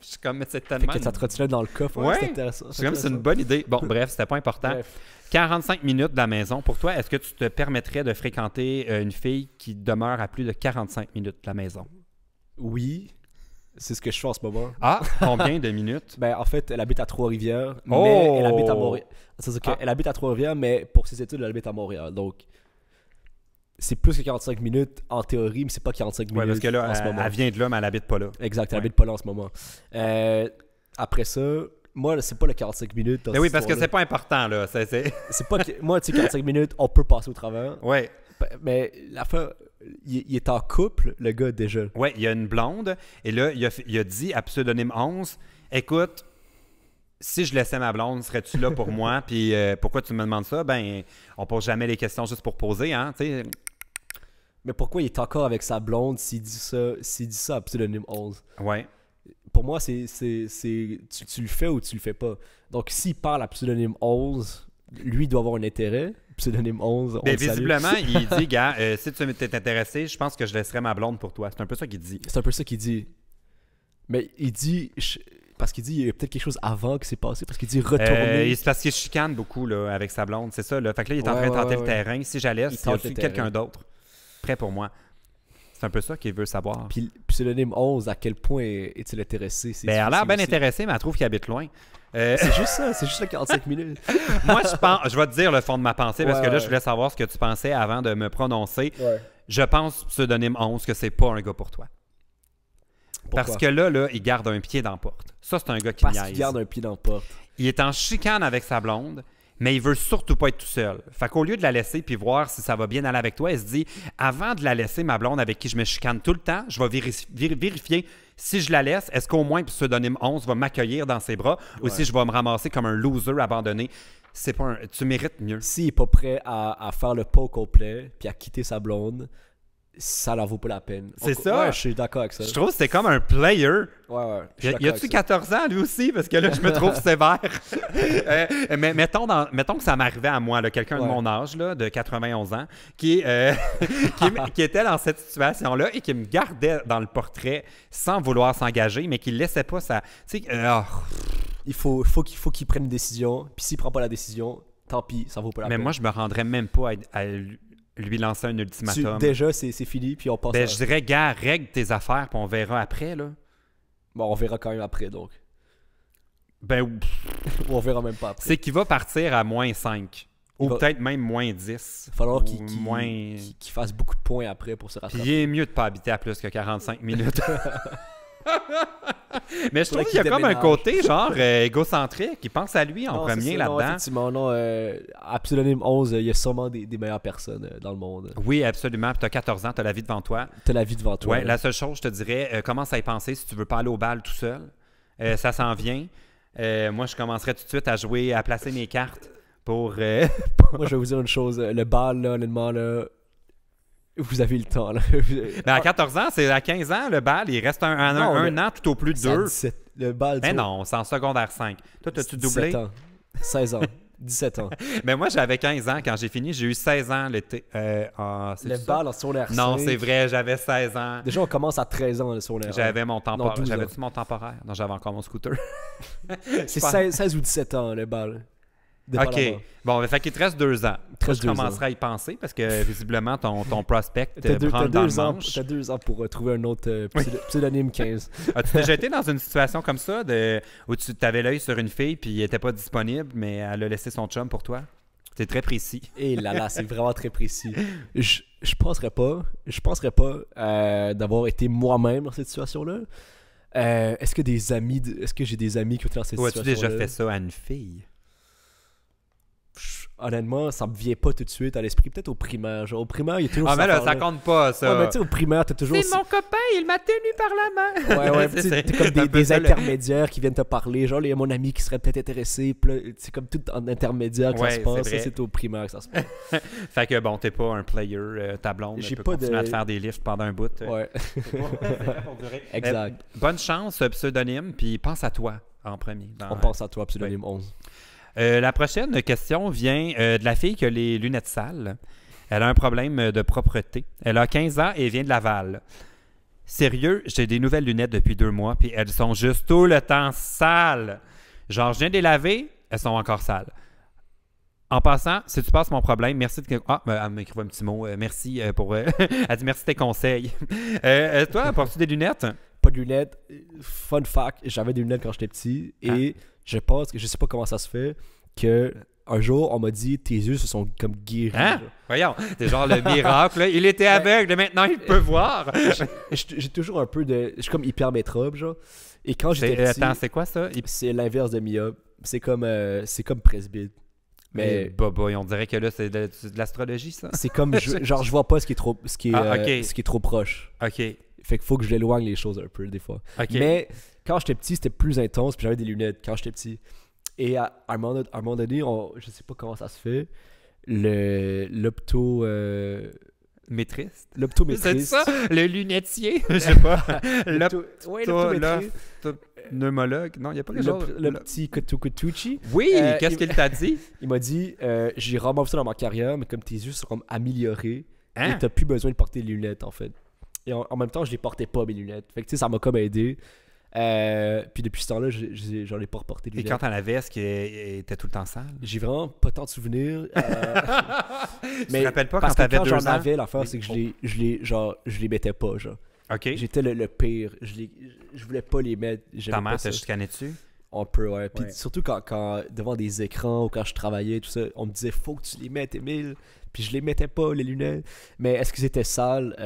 Speaker 1: Je suis comme, mais c'est tellement.
Speaker 2: Fait que ça trottinette dans le coffre.
Speaker 1: Ouais,
Speaker 2: c'est intéressant.
Speaker 1: C'est comme, c'est une bonne idée. Bon, bref, c'était pas important. Bref. 45 minutes de la maison. Pour toi, est-ce que tu te permettrais de fréquenter une fille qui demeure à plus de 45 minutes de la maison?
Speaker 2: Oui. C'est ce que je fais en ce moment.
Speaker 1: Ah, combien de minutes?
Speaker 2: Ben, en fait, elle habite à Trois-Rivières, mais elle habite à Montréal. C'est-à-dire qu'elle habite à Trois-Rivières, mais pour ses études, elle habite à Montréal. Donc, c'est plus que 45 minutes en théorie, mais c'est pas 45 minutes
Speaker 1: parce que là,
Speaker 2: en ce moment.
Speaker 1: Elle vient de là, mais elle habite pas là.
Speaker 2: Exact, elle habite pas là en ce moment. Après ça, moi, c'est pas le 45 minutes.
Speaker 1: Mais oui, parce que c'est pas important, là.
Speaker 2: C'est pas que... Moi, tu sais, 45 minutes, on peut passer au travers.
Speaker 1: Ouais.
Speaker 2: Mais la fin... Il est en couple, le gars, déjà.
Speaker 1: Oui, il y a une blonde. Et là, il a dit à pseudonyme 11, écoute, si je laissais ma blonde, serais-tu là pour moi? Puis pourquoi tu me demandes ça? Ben, on pose jamais les questions juste pour poser, hein, tu sais.
Speaker 2: Mais pourquoi il est encore avec sa blonde s'il dit ça à pseudonyme 11?
Speaker 1: Ouais.
Speaker 2: Pour moi, tu le fais ou tu le fais pas. Donc, s'il parle à pseudonyme 11, lui doit avoir un intérêt. Pseudonyme 11,
Speaker 1: ben, visiblement, il dit, gars, si tu t'es intéressé, je pense que je laisserai ma blonde pour toi. C'est un peu ça qu'il dit.
Speaker 2: C'est un peu ça qu'il dit. Mais il dit... Parce qu'il dit il y a peut-être quelque chose avant qui s'est passé. Parce qu'il dit retourner.
Speaker 1: C'est parce qu'il chicane beaucoup là, avec sa blonde. C'est ça. Là. Fait que là, il est en train de tenter le terrain. Si j'allais, il y a quelqu'un d'autre prêt pour moi. C'est un peu ça qu'il veut savoir.
Speaker 2: Puis pseudonyme 11, à quel point est-il intéressé?
Speaker 1: Ben, elle a l'air bien intéressée, mais elle trouve qu'il habite loin.
Speaker 2: C'est juste ça, c'est juste le 45 minutes.
Speaker 1: Moi, je vais te dire le fond de ma pensée parce que là, je voulais savoir ce que tu pensais avant de me prononcer.
Speaker 2: Ouais.
Speaker 1: Je pense, pseudonyme 11, que c'est pas un gars pour toi.
Speaker 2: Pourquoi?
Speaker 1: Parce que là, il garde un pied dans la porte. Ça, c'est un gars qui niaise.
Speaker 2: Parce qu'il garde un pied dans la porte.
Speaker 1: Il est en chicane avec sa blonde, mais il veut surtout pas être tout seul. Fait qu'au lieu de la laisser puis voir si ça va bien aller avec toi, il se dit, avant de la laisser, ma blonde avec qui je me chicane tout le temps, je vais vérifier si je la laisse, est-ce qu'au moins pseudonyme 11 va m'accueillir dans ses bras ou si je vais me ramasser comme un loser abandonné. C'est pas tu mérites mieux.
Speaker 2: S'il n'est pas prêt à faire le pas au complet puis à quitter sa blonde, ça n'en vaut pas la peine.
Speaker 1: C'est ça?
Speaker 2: Ouais, je suis d'accord avec ça.
Speaker 1: Je trouve que c'est comme un player.
Speaker 2: Ouais.
Speaker 1: Y a-tu 14 ans, lui aussi? Parce que là, je me trouve sévère. Mais mettons que ça m'arrivait à moi, là, quelqu'un de mon âge, là, de 91 ans, qui était dans cette situation-là et qui me gardait dans le portrait sans vouloir s'engager, mais qui ne laissait pas ça. Tu sais,
Speaker 2: il faut qu'il prenne une décision. Puis s'il ne prend pas la décision, tant pis, ça vaut pas la peine.
Speaker 1: Mais moi, je me rendrais même pas à lui lancer un ultimatum.
Speaker 2: Déjà, c'est fini, puis on passe
Speaker 1: je dirais, gars, règle tes affaires, puis on verra après, là.
Speaker 2: Bon, on verra quand même après, donc.
Speaker 1: Ben,
Speaker 2: on verra même pas après.
Speaker 1: C'est qu'il va partir à moins 5. Ou peut-être même moins 10.
Speaker 2: Il va falloir qu'il fasse beaucoup de points après pour se rattraper.
Speaker 1: Puis il est mieux de pas habiter à plus que 45 minutes. Mais je trouve qu'il y a comme un côté genre égocentrique. Il pense à lui en premier là-dedans.
Speaker 2: Effectivement, non. À pseudonyme 11, il y a sûrement des meilleures personnes dans le monde.
Speaker 1: Oui, absolument. Puis tu as 14 ans, tu as la vie devant toi.
Speaker 2: Tu as la vie devant toi.
Speaker 1: Ouais, la seule chose, je te dirais, commence à y penser si tu veux pas aller au bal tout seul. Ça s'en vient. Moi, je commencerai tout de suite à jouer, à placer mes cartes pour...
Speaker 2: Moi, je vais vous dire une chose. Le bal, là, honnêtement, là... Vous avez le temps, là.
Speaker 1: Ben à 14 ans, c'est à 15 ans, le bal. Il reste un an tout au plus de 2.
Speaker 2: 17, le bal,
Speaker 1: ben non, c'est en secondaire 5. Toi, t'as-tu doublé?
Speaker 2: 17 ans. 16 ans. 17 ans.
Speaker 1: Ben moi, j'avais 15 ans quand j'ai fini. J'ai eu 16 ans l'été.
Speaker 2: Le bal en secondaire 5.
Speaker 1: Non, c'est vrai, j'avais 16 ans.
Speaker 2: Déjà, on commence à 13 ans, le secondaire.
Speaker 1: J'avais mon temporaire. J'avais-tu mon temporaire? Non, j'avais encore mon scooter.
Speaker 2: C'est 16 ou 17 ans, le bal.
Speaker 1: OK. Bon, fait qu'il te reste 2 ans. Tu commenceras à y penser parce que visiblement, ton prospect prend dans le manche.
Speaker 2: T'as 2 ans pour trouver un autre pseudonyme 15.
Speaker 1: As-tu déjà été dans une situation comme ça où tu avais l'œil sur une fille puis elle n'était pas disponible, mais elle a laissé son chum pour toi? C'est très précis.
Speaker 2: Et là, c'est vraiment très précis. Je penserais pas d'avoir été moi-même dans cette situation-là. Est-ce que j'ai des amis qui ont été dans cette situation-là?
Speaker 1: As-tu déjà fait ça à une fille?
Speaker 2: honnêtement, ça me vient pas tout de suite à l'esprit. Peut-être au primaire. Genre, au primaire, il y a toujours
Speaker 1: Ah,
Speaker 2: cette
Speaker 1: mais là, ça
Speaker 2: affaire-là.
Speaker 1: compte pas, ça.
Speaker 2: Ouais, mais tu sais, au primaire, t'as toujours.
Speaker 1: C'est mon copain, il m'a tenu par la main.
Speaker 2: Ouais,
Speaker 1: C'est
Speaker 2: t'as comme
Speaker 1: un peu
Speaker 2: des
Speaker 1: ça, le-
Speaker 2: intermédiaires qui viennent te parler. Genre, il y a mon ami qui serait peut-être intéressé. Puis là, c'est comme tout en intermédiaire que
Speaker 1: Ouais,
Speaker 2: ça se passe.
Speaker 1: c'est
Speaker 2: Ça,
Speaker 1: vrai.
Speaker 2: c'est au primaire que ça se passe.
Speaker 1: Fait que bon, t'es pas un player, ta blonde.
Speaker 2: J'ai
Speaker 1: peut
Speaker 2: pas
Speaker 1: continuer
Speaker 2: de-
Speaker 1: à te faire des lifts pendant un bout.
Speaker 2: Ouais,
Speaker 1: C'est vrai pour durer.
Speaker 2: exact.
Speaker 1: Bonne chance, pseudonyme, puis pense à toi en premier.
Speaker 2: On pense à toi, pseudonyme 11.
Speaker 1: La prochaine question vient de la fille qui a les lunettes sales. Elle a un problème de propreté. Elle a 15 ans et vient de Laval. Sérieux, j'ai des nouvelles lunettes depuis 2 mois, puis elles sont juste tout le temps sales. Genre, je viens de les laver, elles sont encore sales. En passant, si tu passes mon problème, merci de... Ah, elle m'écrivait un petit mot. Merci pour... elle dit merci de tes conseils. Toi, portes-tu des lunettes?
Speaker 2: Pas de lunettes. Fun fact, j'avais des lunettes quand j'étais petit. Et je pense que je sais pas comment ça se fait que un jour, on m'a dit tes yeux se sont comme guéris.
Speaker 1: Hein?
Speaker 2: genre.
Speaker 1: Voyons, c'est genre le miracle. Là. Il était aveugle, maintenant il peut voir.
Speaker 2: J'ai toujours un peu de. Je suis comme hyper métrope, genre. Et quand j'étais petit,
Speaker 1: Attends, c'est quoi ça?
Speaker 2: c'est l'inverse de myope. C'est comme presbyte. Mais
Speaker 1: Boboy, on dirait que là, c'est de l'astrologie, ça.
Speaker 2: c'est comme genre je vois pas ce qui est trop
Speaker 1: Ok.
Speaker 2: ce qui est trop proche.
Speaker 1: OK.
Speaker 2: Fait qu'il faut que je l'éloigne les choses un peu des fois.
Speaker 1: OK.
Speaker 2: Mais quand j'étais petit, c'était plus intense, puis j'avais des lunettes quand j'étais petit. Et à un moment donné, je sais pas comment ça se fait,
Speaker 1: Maîtriste? C'est
Speaker 2: l'optométriste.
Speaker 1: ça? Le lunetier? Je sais pas.
Speaker 2: Ouais,
Speaker 1: L'optométriste.
Speaker 2: l'optométriste.
Speaker 1: Pneumologue? Non, il n'y a pas quelque chose.
Speaker 2: Le petit Kutukutuchi.
Speaker 1: Oui, qu'est-ce
Speaker 2: il-
Speaker 1: qu'il t'a dit?
Speaker 2: Il m'a dit j'ai remboursé ça dans ma carrière, mais comme tes yeux sont comme améliorés,
Speaker 1: Hein?
Speaker 2: et t'as plus besoin de porter les lunettes en fait. Et en même temps, je les portais pas mes lunettes. Fait que tu sais, ça m'a comme aidé. Puis depuis ce temps-là, j'en ai pas reporté de
Speaker 1: Et
Speaker 2: lunettes.
Speaker 1: quand t'en avais, est-ce qu'il était tout le temps sale?
Speaker 2: J'ai vraiment pas tant de souvenirs.
Speaker 1: Tu te rappelles pas
Speaker 2: parce
Speaker 1: quand
Speaker 2: que
Speaker 1: t'avais 2
Speaker 2: j'en
Speaker 1: ans?
Speaker 2: avais, l'affaire,
Speaker 1: Oui.
Speaker 2: c'est que je les mettais pas, genre.
Speaker 1: OK.
Speaker 2: J'étais le pire. Je voulais pas les mettre. J'aimais
Speaker 1: Ta mère
Speaker 2: pas
Speaker 1: te
Speaker 2: ça.
Speaker 1: chicanait dessus?
Speaker 2: Un peu, ouais. Puis
Speaker 1: Ouais.
Speaker 2: surtout quand devant des écrans ou quand je travaillais, tout ça, on me disait faut que tu les mettes, Émile. Puis je les mettais pas, les lunettes. Mais est-ce qu'ils étaient sales?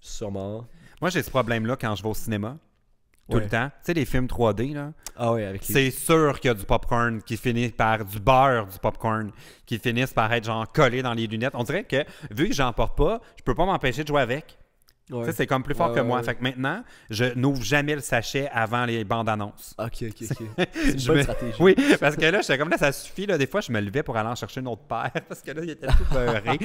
Speaker 2: Sûrement.
Speaker 1: Moi, j'ai ce problème-là quand je vais au cinéma. Tout
Speaker 2: Ouais.
Speaker 1: le temps. Tu sais, les films 3D, là.
Speaker 2: Ah ouais, avec les...
Speaker 1: C'est sûr qu'il y a du popcorn qui finit par du beurre, du popcorn, qui finissent par être genre collé dans les lunettes. On dirait que, vu que j'en porte pas, je peux pas m'empêcher de jouer avec.
Speaker 2: Ouais.
Speaker 1: Tu sais, c'est comme plus fort
Speaker 2: Ouais,
Speaker 1: que
Speaker 2: ouais,
Speaker 1: moi.
Speaker 2: ouais.
Speaker 1: Fait que maintenant, je n'ouvre jamais le sachet avant les bandes annonces.
Speaker 2: Ok. C'est une
Speaker 1: Je
Speaker 2: bonne
Speaker 1: me-
Speaker 2: stratégie.
Speaker 1: Oui, parce que là, j'étais comme là, ça suffit. Là, des fois, je me levais pour aller en chercher une autre paire parce que là, il était tout beurré.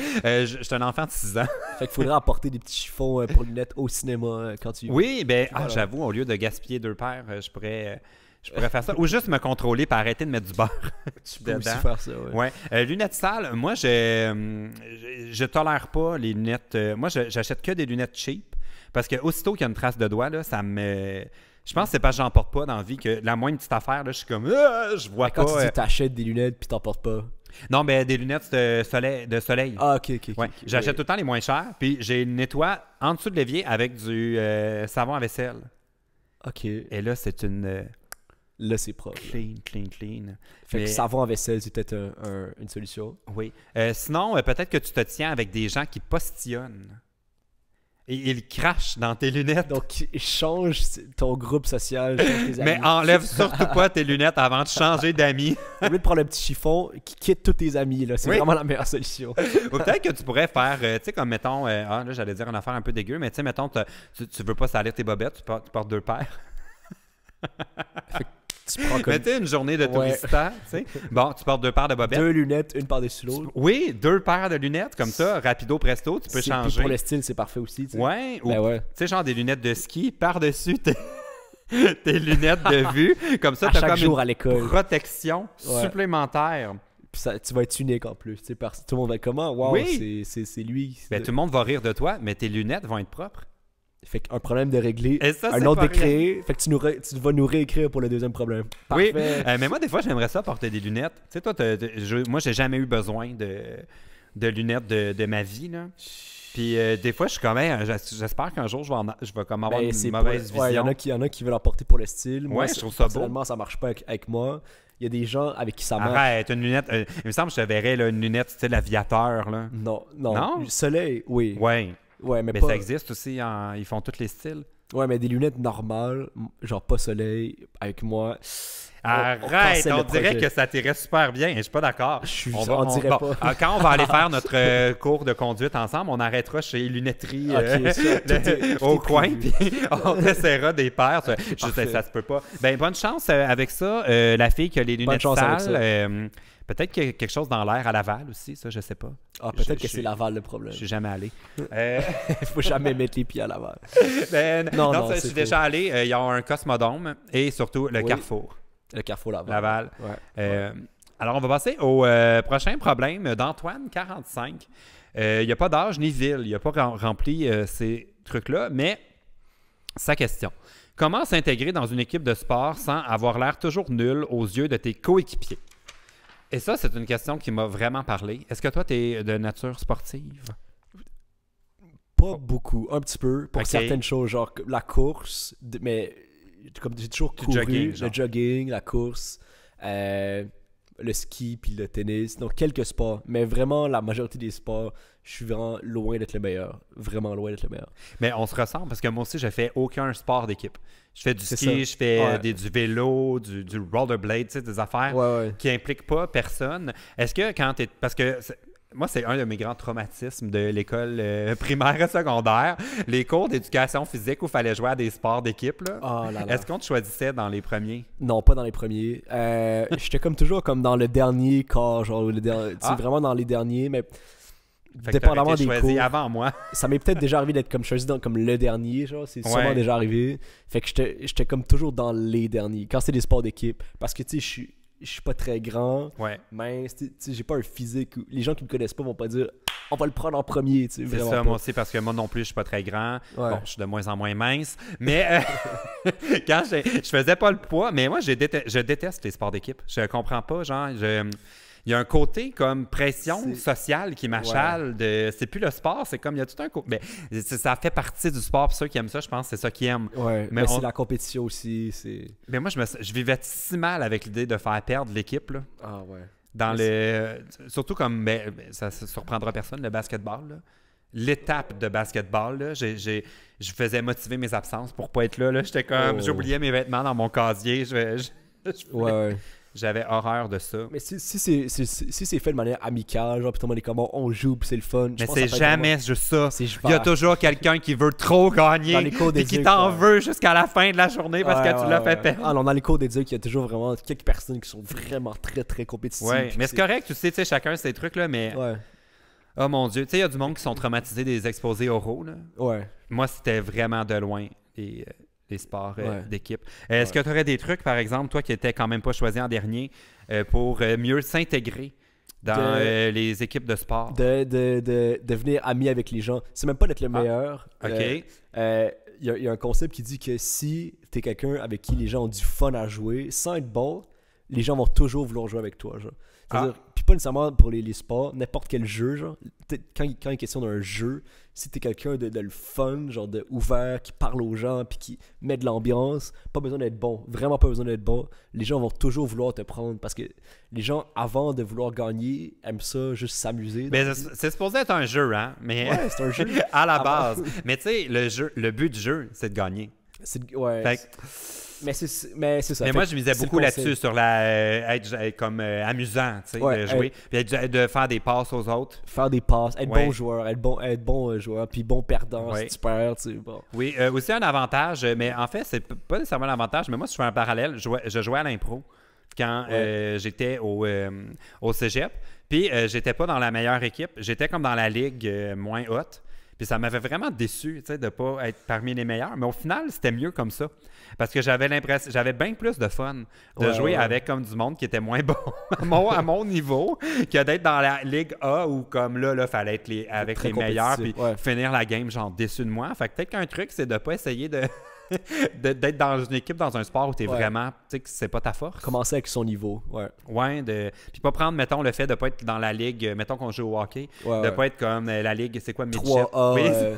Speaker 1: J'étais un enfant de 6 ans.
Speaker 2: Fait qu'il faudrait apporter des petits chiffons pour lunettes au cinéma quand tu...
Speaker 1: Oui, ben,
Speaker 2: Voilà.
Speaker 1: j'avoue, au lieu de gaspiller 2 paires, je pourrais faire ça. Ou juste me contrôler par arrêter de mettre du beurre.
Speaker 2: Tu peux aussi
Speaker 1: dedans.
Speaker 2: faire ça, ouais.
Speaker 1: Ouais. Lunettes sales, moi, je tolère pas les lunettes. Moi, j'achète que des lunettes cheap parce que aussitôt qu'il y a une trace de doigt, là, ça me. Je pense que c'est parce que j'en porte pas dans la vie que la moindre petite affaire, là, je suis comme. Je vois
Speaker 2: Quand
Speaker 1: pas.
Speaker 2: tu dis t'achètes des lunettes puis t'en portes pas.
Speaker 1: Non, mais des lunettes de soleil.
Speaker 2: Ah, ok.
Speaker 1: Ouais. J'achète tout le temps les moins chères, puis j'ai une nettoie en dessous de l'évier avec du savon à vaisselle.
Speaker 2: Ok.
Speaker 1: Et là, c'est une
Speaker 2: Là, c'est propre.
Speaker 1: clean.
Speaker 2: Fait
Speaker 1: Mais-
Speaker 2: que savon à vaisselle, c'est peut-être une solution.
Speaker 1: Oui. Sinon, peut-être que tu te tiens avec des gens qui postillonnent. Et ils crachent dans tes lunettes.
Speaker 2: Donc, change ton groupe social, change tes amis.
Speaker 1: Mais enlève surtout pas tes lunettes avant de changer d'amis.
Speaker 2: Au lieu de prendre le petit chiffon, quitte tous tes amis, là. C'est
Speaker 1: Oui.
Speaker 2: vraiment la meilleure solution.
Speaker 1: Ou peut-être que tu pourrais faire, tu sais, comme mettons, là j'allais dire une affaire un peu dégueu, mais tu sais, mettons, tu veux pas salir tes bobettes, tu portes 2 paires.
Speaker 2: Tu prends comme
Speaker 1: Mais tu sais, une journée de
Speaker 2: Ouais.
Speaker 1: tourista, tu sais. Bon, tu portes 2 paires de bobettes.
Speaker 2: 2 lunettes, une par-dessus l'autre.
Speaker 1: Oui, 2 paires de lunettes, comme ça, rapido presto, tu peux
Speaker 2: Puis
Speaker 1: changer.
Speaker 2: pour le style, c'est parfait aussi, tu sais.
Speaker 1: Ouais, ou
Speaker 2: Ben ouais.
Speaker 1: tu sais, genre des lunettes de ski par-dessus tes lunettes de vue. Comme ça,
Speaker 2: À
Speaker 1: tu as
Speaker 2: chaque
Speaker 1: comme
Speaker 2: jour à
Speaker 1: une
Speaker 2: l'école.
Speaker 1: protection
Speaker 2: Ouais.
Speaker 1: supplémentaire.
Speaker 2: Puis tu vas être unique en plus, tu sais. Tout le monde va être comme, wow,
Speaker 1: Oui.
Speaker 2: c'est lui.
Speaker 1: Ben, tout le monde va rire de toi, mais tes lunettes vont être propres.
Speaker 2: Fait qu'un problème de régler,
Speaker 1: Et ça,
Speaker 2: un
Speaker 1: c'est
Speaker 2: autre
Speaker 1: pas
Speaker 2: de créer. Fait que tu vas nous réécrire pour le deuxième problème.
Speaker 1: Oui,
Speaker 2: Parfait.
Speaker 1: mais moi, des fois, j'aimerais ça porter des lunettes. Tu sais, toi, moi, j'ai jamais eu besoin de lunettes de ma vie, là. Puis des fois, je suis comme, hey, j'espère qu'un jour, je vais comme avoir
Speaker 2: Ben,
Speaker 1: une
Speaker 2: c'est
Speaker 1: mauvaise vision.
Speaker 2: Ouais, il y en a qui veulent en porter pour le style. Moi,
Speaker 1: Ouais, je trouve ça beau.
Speaker 2: personnellement, ça marche pas avec moi. Il y a des gens avec qui ça marche.
Speaker 1: Arrête, une lunette. Il me semble que je te verrais là, une lunette style aviateur, là.
Speaker 2: Non.
Speaker 1: Non?
Speaker 2: Soleil, oui.
Speaker 1: Ouais.
Speaker 2: Ouais, mais
Speaker 1: Mais
Speaker 2: pas...
Speaker 1: ça existe aussi, ils font tous les styles.
Speaker 2: Ouais, mais des lunettes normales, genre pas soleil, avec moi.
Speaker 1: Arrête, on dirait que ça t'irait super bien. Je suis pas d'accord.
Speaker 2: On dirait pas.
Speaker 1: Quand on va aller faire notre cours de conduite ensemble, on arrêtera chez Lunetterie au coin, puis on essaiera des paires. Ça se peut pas. Ben, bonne chance avec ça. La fille qui a les lunettes sales, peut-être qu'il y a quelque chose dans l'air à Laval aussi, ça, je sais pas.
Speaker 2: Ah, peut-être que c'est Laval le problème.
Speaker 1: Je suis jamais allé.
Speaker 2: Il faut jamais mettre les pieds à Laval.
Speaker 1: Non, je suis déjà allé. Il y a un Cosmodome et surtout le Carrefour.
Speaker 2: Le Carrefour
Speaker 1: Laval.
Speaker 2: Ouais.
Speaker 1: Alors, on va passer au prochain problème d'Antoine, 45. Il n'y a pas d'âge ni ville. Il n'a pas rempli ces trucs-là, mais sa question. Comment s'intégrer dans une équipe de sport sans avoir l'air toujours nul aux yeux de tes coéquipiers? Et ça, c'est une question qui m'a vraiment parlé. Est-ce que toi, tu es de nature sportive?
Speaker 2: Pas beaucoup. Un petit peu. Pour certaines choses, genre la course, mais... Comme j'ai toujours couru, le jogging, la course, le ski puis le tennis, donc quelques sports, mais vraiment la majorité des sports, je suis vraiment loin d'être le meilleur, vraiment loin d'être le meilleur.
Speaker 1: Mais on se ressemble parce que moi aussi je fais aucun sport d'équipe. Je fais du ski, je fais du vélo, du rollerblade, tu sais, des affaires qui impliquent pas personne. Est-ce que quand tu es... Parce que... Moi, c'est un de mes grands traumatismes de l'école primaire et secondaire. Les cours d'éducation physique où il fallait jouer à des sports d'équipe. Est-ce qu'on te choisissait dans les premiers?
Speaker 2: Non, pas dans les premiers. J'étais comme toujours comme dans le dernier quart, genre vraiment dans les derniers, mais dépendamment des cours.
Speaker 1: Avant moi.
Speaker 2: Ça m'est peut-être déjà arrivé d'être comme choisi comme le dernier, genre, c'est sûrement déjà arrivé. Fait que j'étais comme toujours dans les derniers, quand c'est des sports d'équipe. Parce que, tu sais, je suis pas très grand, mince, j'ai pas un physique. Les gens qui me connaissent pas vont pas dire on va le prendre en premier. C'est
Speaker 1: ça,
Speaker 2: pas.
Speaker 1: Moi aussi, parce que moi non plus, je suis pas très grand. Bon, je suis de moins en moins mince. Mais quand je faisais pas le poids, mais moi, je déteste les sports d'équipe. Je comprends pas, genre, il y a un côté comme pression sociale qui m'achale. C'est plus le sport, c'est comme il y a tout un côté. Mais ça fait partie du sport. Pour ceux qui aiment ça, je pense que c'est ça qu'ils aiment.
Speaker 2: Ouais, mais c'est la compétition aussi.
Speaker 1: Mais moi, je vivais si mal avec l'idée de faire perdre l'équipe. Là.
Speaker 2: Ah ouais.
Speaker 1: Surtout comme, ça ne surprendra personne, le basketball. Là. L'étape de basketball, là, je faisais motiver mes absences pour pas être là. J'étais comme, j'oubliais mes vêtements dans mon casier.
Speaker 2: Ouais.
Speaker 1: J'avais horreur de ça.
Speaker 2: Mais si c'est fait de manière amicale, genre, puis tout le monde est comme on joue, puis c'est le fun.
Speaker 1: Mais c'est jamais juste ça. Il y a toujours quelqu'un qui veut trop gagner et qui t'en veut jusqu'à la fin de la journée parce que tu l'as fait perdre.
Speaker 2: Alors, dans les cours d'éduc, il y a toujours vraiment quelques personnes qui sont vraiment très, très compétitives.
Speaker 1: Ouais, mais c'est correct, tu sais, chacun ses trucs, là, mais... Oh mon Dieu, tu sais, il y a du monde qui sont traumatisés des exposés oraux, là.
Speaker 2: Ouais.
Speaker 1: Moi, c'était vraiment de loin. Les sports d'équipe. Est-ce que tu aurais des trucs, par exemple, toi qui n'étais quand même pas choisi en dernier, pour mieux s'intégrer dans les équipes de sport?
Speaker 2: De devenir ami avec les gens. C'est même pas d'être le meilleur.
Speaker 1: OK.
Speaker 2: Il y a un concept qui dit que si tu es quelqu'un avec qui les gens ont du fun à jouer, sans être bon, les gens vont toujours vouloir jouer avec toi. Genre. C'est-à-dire, puis pas nécessairement pour les sports, n'importe quel jeu. Genre, quand il est question d'un jeu, si t'es quelqu'un de le fun, genre de ouvert, qui parle aux gens, puis qui met de l'ambiance, pas besoin d'être bon, vraiment pas besoin d'être bon, les gens vont toujours vouloir te prendre parce que les gens, avant de vouloir gagner, aiment ça, juste s'amuser.
Speaker 1: Mais c'est supposé être un jeu, hein? Mais
Speaker 2: ouais, c'est un jeu.
Speaker 1: À la base. Mais tu sais, le but du jeu, c'est de gagner.
Speaker 2: Ouais. Mais c'est ça.
Speaker 1: Mais moi, je misais beaucoup là-dessus, sur être comme amusant, tu sais, de jouer. Puis de faire des passes aux autres.
Speaker 2: Faire des passes, être bon joueur, être bon joueur, puis bon perdant, si tu perds, tu sais. Bon.
Speaker 1: Oui, aussi un avantage, mais en fait, c'est pas nécessairement un avantage, mais moi, si je fais un parallèle, je jouais à l'impro quand j'étais au cégep. Puis j'étais pas dans la meilleure équipe, j'étais comme dans la ligue moins haute. Puis ça m'avait vraiment déçu, tu sais, de ne pas être parmi les meilleurs. Mais au final, c'était mieux comme ça. Parce que j'avais bien plus de fun de jouer avec comme du monde qui était moins bon à mon niveau que d'être dans la Ligue A où comme là, fallait être avec les meilleurs puis finir la game genre déçu de moi. Fait que peut-être qu'un truc, c'est de ne pas essayer d'être dans une équipe, dans un sport où tu es vraiment, tu sais, que c'est pas ta force.
Speaker 2: Commencer avec son niveau,
Speaker 1: puis pas prendre, mettons, le fait de pas être dans la ligue, mettons qu'on joue au hockey, de pas être comme la ligue, c'est quoi, midget?
Speaker 2: 3A,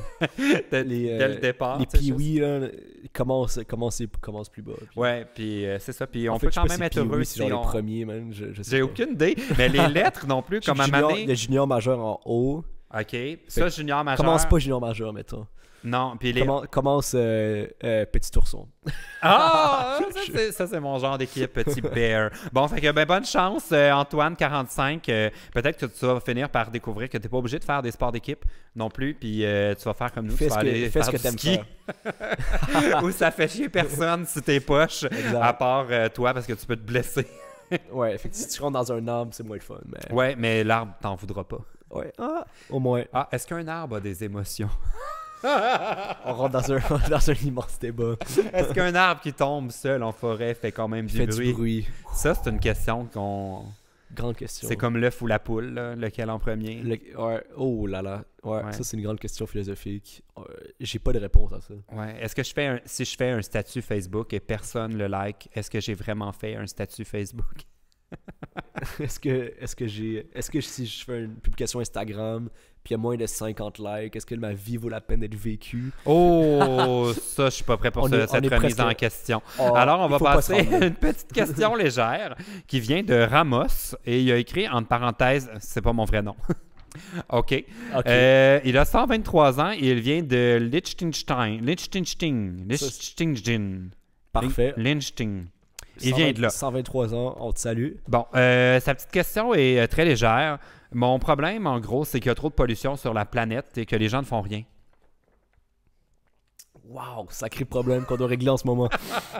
Speaker 1: dès le départ.
Speaker 2: Les pee-wee, commencent plus bas.
Speaker 1: Puis c'est ça, puis on peut quand même être heureux
Speaker 2: si genre les premiers, man,
Speaker 1: j'ai aucune idée, mais les lettres non plus, comme à
Speaker 2: le junior majeur en haut,
Speaker 1: OK. Ça, junior majeur.
Speaker 2: Commence pas junior majeur, mettons.
Speaker 1: Non, puis
Speaker 2: Commence petit ourson.
Speaker 1: Ah! Ça, c'est mon genre d'équipe, petit bear. Bon, fait que bonne chance, Antoine, 45. Peut-être que tu vas finir par découvrir que tu n'es pas obligé de faire des sports d'équipe non plus, puis tu vas faire comme nous.
Speaker 2: Fais
Speaker 1: tu vas aller
Speaker 2: ce
Speaker 1: faire
Speaker 2: que
Speaker 1: du
Speaker 2: t'aimes
Speaker 1: ski.
Speaker 2: faire.
Speaker 1: Où ça fait chier personne sur tes poches,
Speaker 2: Exact.
Speaker 1: à part toi, parce que tu peux te blesser.
Speaker 2: Ouais, effectivement, si tu rentres dans un arbre, c'est moins le fun. Mais...
Speaker 1: Ouais, mais l'arbre, t'en voudras pas.
Speaker 2: Ouais, au moins.
Speaker 1: Ah, est-ce qu'un arbre a des émotions?
Speaker 2: On rentre dans un immense débat.
Speaker 1: Est-ce qu'un arbre qui tombe seul en forêt fait quand même
Speaker 2: Fait
Speaker 1: du bruit? Ça, c'est une question qu'on...
Speaker 2: Grande question.
Speaker 1: C'est comme l'œuf ou la poule, là, lequel en premier?
Speaker 2: Ouais. Oh là là. Ouais,
Speaker 1: Ouais.
Speaker 2: ça, c'est une grande question philosophique. J'ai pas de réponse à ça.
Speaker 1: Ouais. Est-ce que si je fais un statut Facebook et personne le like, est-ce que j'ai vraiment fait un statut Facebook?
Speaker 2: Est-ce que si je fais une publication Instagram puis il y a moins de 50 likes, est-ce que ma vie vaut la peine d'être vécue?
Speaker 1: Oh, ça, je suis pas prêt pour cette remise
Speaker 2: presque...
Speaker 1: en question.
Speaker 2: Oh,
Speaker 1: Alors, on va passer
Speaker 2: à
Speaker 1: à une petite question légère qui vient de Ramos et il a écrit entre parenthèses, c'est pas mon vrai nom. OK. Il a 123 ans et il vient de Liechtenstein.
Speaker 2: Parfait.
Speaker 1: Liechtenstein. Il vient de là.
Speaker 2: 123 ans, on te salue.
Speaker 1: Bon, sa petite question est très légère. Mon problème, en gros, c'est qu'il y a trop de pollution sur la planète et que les gens ne font rien.
Speaker 2: Wow, sacré problème qu'on doit régler en ce moment.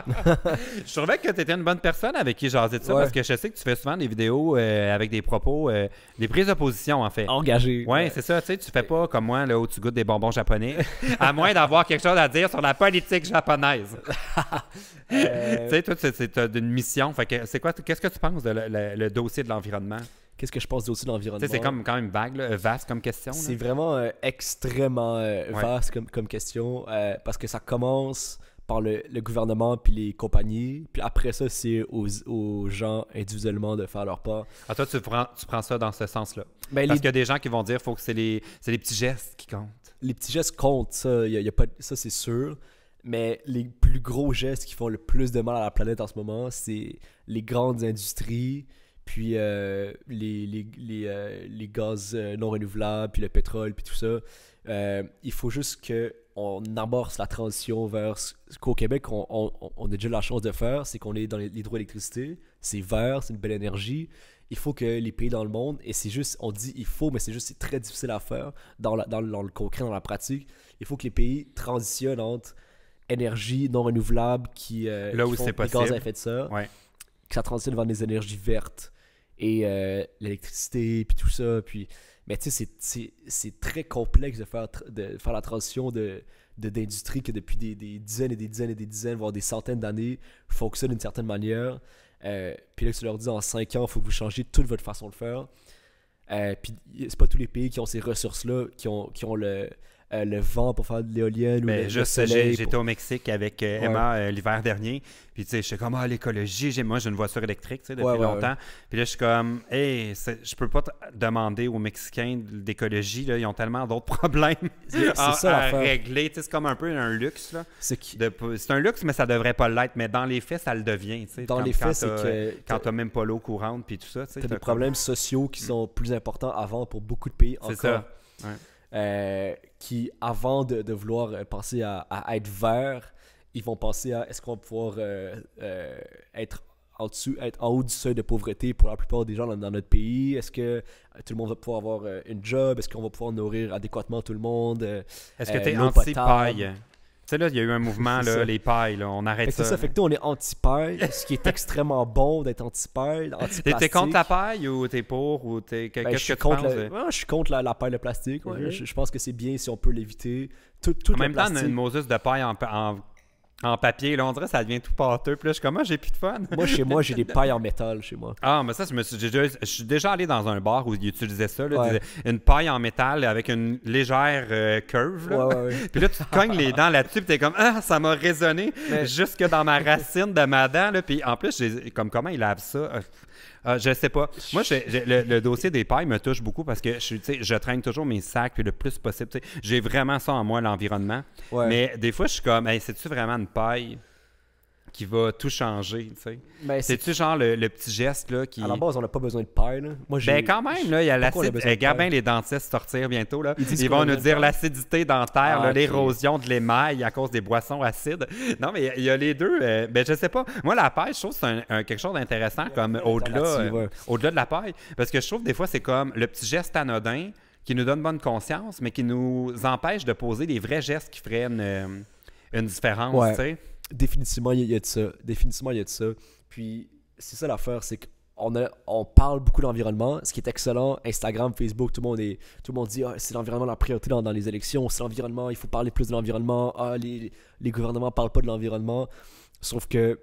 Speaker 1: Je trouvais que tu étais une bonne personne avec qui jaser de ça parce que je sais que tu fais souvent des vidéos avec des propos, des prises de position en fait.
Speaker 2: Engagé.
Speaker 1: Ouais, c'est ça. Tu sais, tu fais pas comme moi là où tu goûtes des bonbons japonais, à moins d'avoir quelque chose à dire sur la politique japonaise. Tu sais, toi, c'est une mission. Fait que c'est quoi? Qu'est-ce que tu penses de le dossier de l'environnement?
Speaker 2: Qu'est-ce que je pense aussi de l'environnement?
Speaker 1: C'est quand même vague, là, vaste comme question.
Speaker 2: C'est vraiment extrêmement vaste comme question parce que ça commence par le gouvernement puis les compagnies. Puis après ça, c'est aux gens individuellement de faire leur part.
Speaker 1: Ah, toi, tu prends ça dans ce sens-là.
Speaker 2: Ben,
Speaker 1: parce qu'il y a des gens qui vont dire faut que c'est les petits gestes qui comptent.
Speaker 2: Les petits gestes comptent, ça, y a pas, ça c'est sûr. Mais les plus gros gestes qui font le plus de mal à la planète en ce moment, c'est les grandes industries, puis les gaz non renouvelables, puis le pétrole, puis tout ça. Il faut juste qu'on amorce la transition vers ce qu'au Québec, on a déjà la chance de faire, c'est qu'on est dans l'hydroélectricité. C'est vert, c'est une belle énergie. Il faut que les pays dans le monde, et c'est juste, on dit il faut, mais c'est très difficile à faire dans le concret, dans la pratique. Il faut que les pays transitionnent entre énergie non renouvelable qui
Speaker 1: où
Speaker 2: font
Speaker 1: c'est
Speaker 2: des
Speaker 1: possible.
Speaker 2: gaz à effet de serre,
Speaker 1: Ouais.
Speaker 2: que ça transitionne vers des énergies vertes et l'électricité puis tout ça. Puis, mais tu sais, c'est très complexe de faire la transition d'industrie que depuis des dizaines et des dizaines et des dizaines, voire des centaines d'années, fonctionne d'une certaine manière. Puis là, tu leur dis en 5 ans, il faut que vous changiez toute votre façon de faire. Puis c'est pas tous les pays qui ont ces ressources-là, qui ont le vent pour faire de l'éolienne ou le soleil.
Speaker 1: J'étais au Mexique avec Emma l'hiver dernier. Puis tu sais, je suis comme, l'écologie, moi j'ai une voiture électrique depuis longtemps. Puis là, je suis comme, je peux pas demander aux Mexicains d'écologie, là, ils ont tellement d'autres problèmes à régler. C'est comme un peu un luxe. Là. C'est un luxe, mais ça devrait pas l'être. Mais dans les faits, ça le devient.
Speaker 2: Dans les faits, c'est que
Speaker 1: quand t'as même pas l'eau courante, puis tout ça.
Speaker 2: T'as des problèmes sociaux qui sont plus importants avant pour beaucoup de pays encore.
Speaker 1: C'est ça. Ouais.
Speaker 2: Qui, avant de vouloir penser à être vert, ils vont penser à est-ce qu'on va pouvoir être en haut du seuil de pauvreté pour la plupart des gens dans notre pays? Est-ce que tout le monde va pouvoir avoir une job? Est-ce qu'on va pouvoir nourrir adéquatement tout le monde?
Speaker 1: Est-ce que tu es anti-paille? Tu sais, là, il y a eu un mouvement, là, les pailles, là, on arrête ça.
Speaker 2: C'est ça, fait que nous, on est anti-paille, ce qui est extrêmement bon d'être anti-paille, anti-plastique.
Speaker 1: T'es contre la paille ou t'es pour? Ou qu'est-ce que tu penses?
Speaker 2: Je suis contre la paille de plastique. Ouais. Je pense que c'est bien si on peut l'éviter.
Speaker 1: En même temps, on a une Moses de paille en papier, là, on dirait que ça devient tout pâteux. Puis là, je suis comme, j'ai plus de fun.
Speaker 2: Moi, chez moi, j'ai des pailles en métal chez moi.
Speaker 1: Ah, mais ça, je suis déjà allé dans un bar où ils utilisaient ça. Là, une paille en métal avec une légère curve. Là.
Speaker 2: Ouais.
Speaker 1: Puis là, tu te cognes les dents là-dessus, puis t'es comme, ça m'a résonné jusque dans ma racine de ma dent. Là. Puis en plus, comment ils lavent ça? Je sais pas. Moi, le dossier des pailles me touche beaucoup parce que je traîne toujours mes sacs puis le plus possible. J'ai vraiment ça en moi, l'environnement. Ouais. Mais des fois, je suis comme, c'est-tu vraiment une paille? qui va tout changer, tu sais.
Speaker 2: Ben,
Speaker 1: C'est-tu genre le petit geste là qui...
Speaker 2: À la base, on n'a pas besoin de paille. Là. Moi,
Speaker 1: Ben quand même, là, il y a
Speaker 2: Pourquoi on a
Speaker 1: l'acide.
Speaker 2: besoin de
Speaker 1: Regarde
Speaker 2: paille?
Speaker 1: bien les dentistes sortir bientôt, là.
Speaker 2: Ils
Speaker 1: Ils vont nous dire l'acidité dentaire,
Speaker 2: Ah,
Speaker 1: là,
Speaker 2: ok.
Speaker 1: l'érosion de l'émail à cause des boissons acides. Non, mais il y a les deux. Ben je sais pas. Moi, la paille, je trouve que c'est quelque chose d'intéressant comme
Speaker 2: alternative, ouais.
Speaker 1: au-delà de la paille. Parce que je trouve des fois, c'est comme le petit geste anodin qui nous donne bonne conscience, mais qui nous empêche de poser des vrais gestes qui feraient une différence,
Speaker 2: Ouais.
Speaker 1: tu sais.
Speaker 2: Définitivement, il y a de ça. Définitivement, il y a de ça. Puis, c'est ça l'affaire, c'est qu'on parle beaucoup d'environnement, ce qui est excellent. Instagram, Facebook, tout le monde dit c'est l'environnement la priorité dans les élections, c'est l'environnement, il faut parler plus de l'environnement. Les gouvernements parlent pas de l'environnement. Sauf que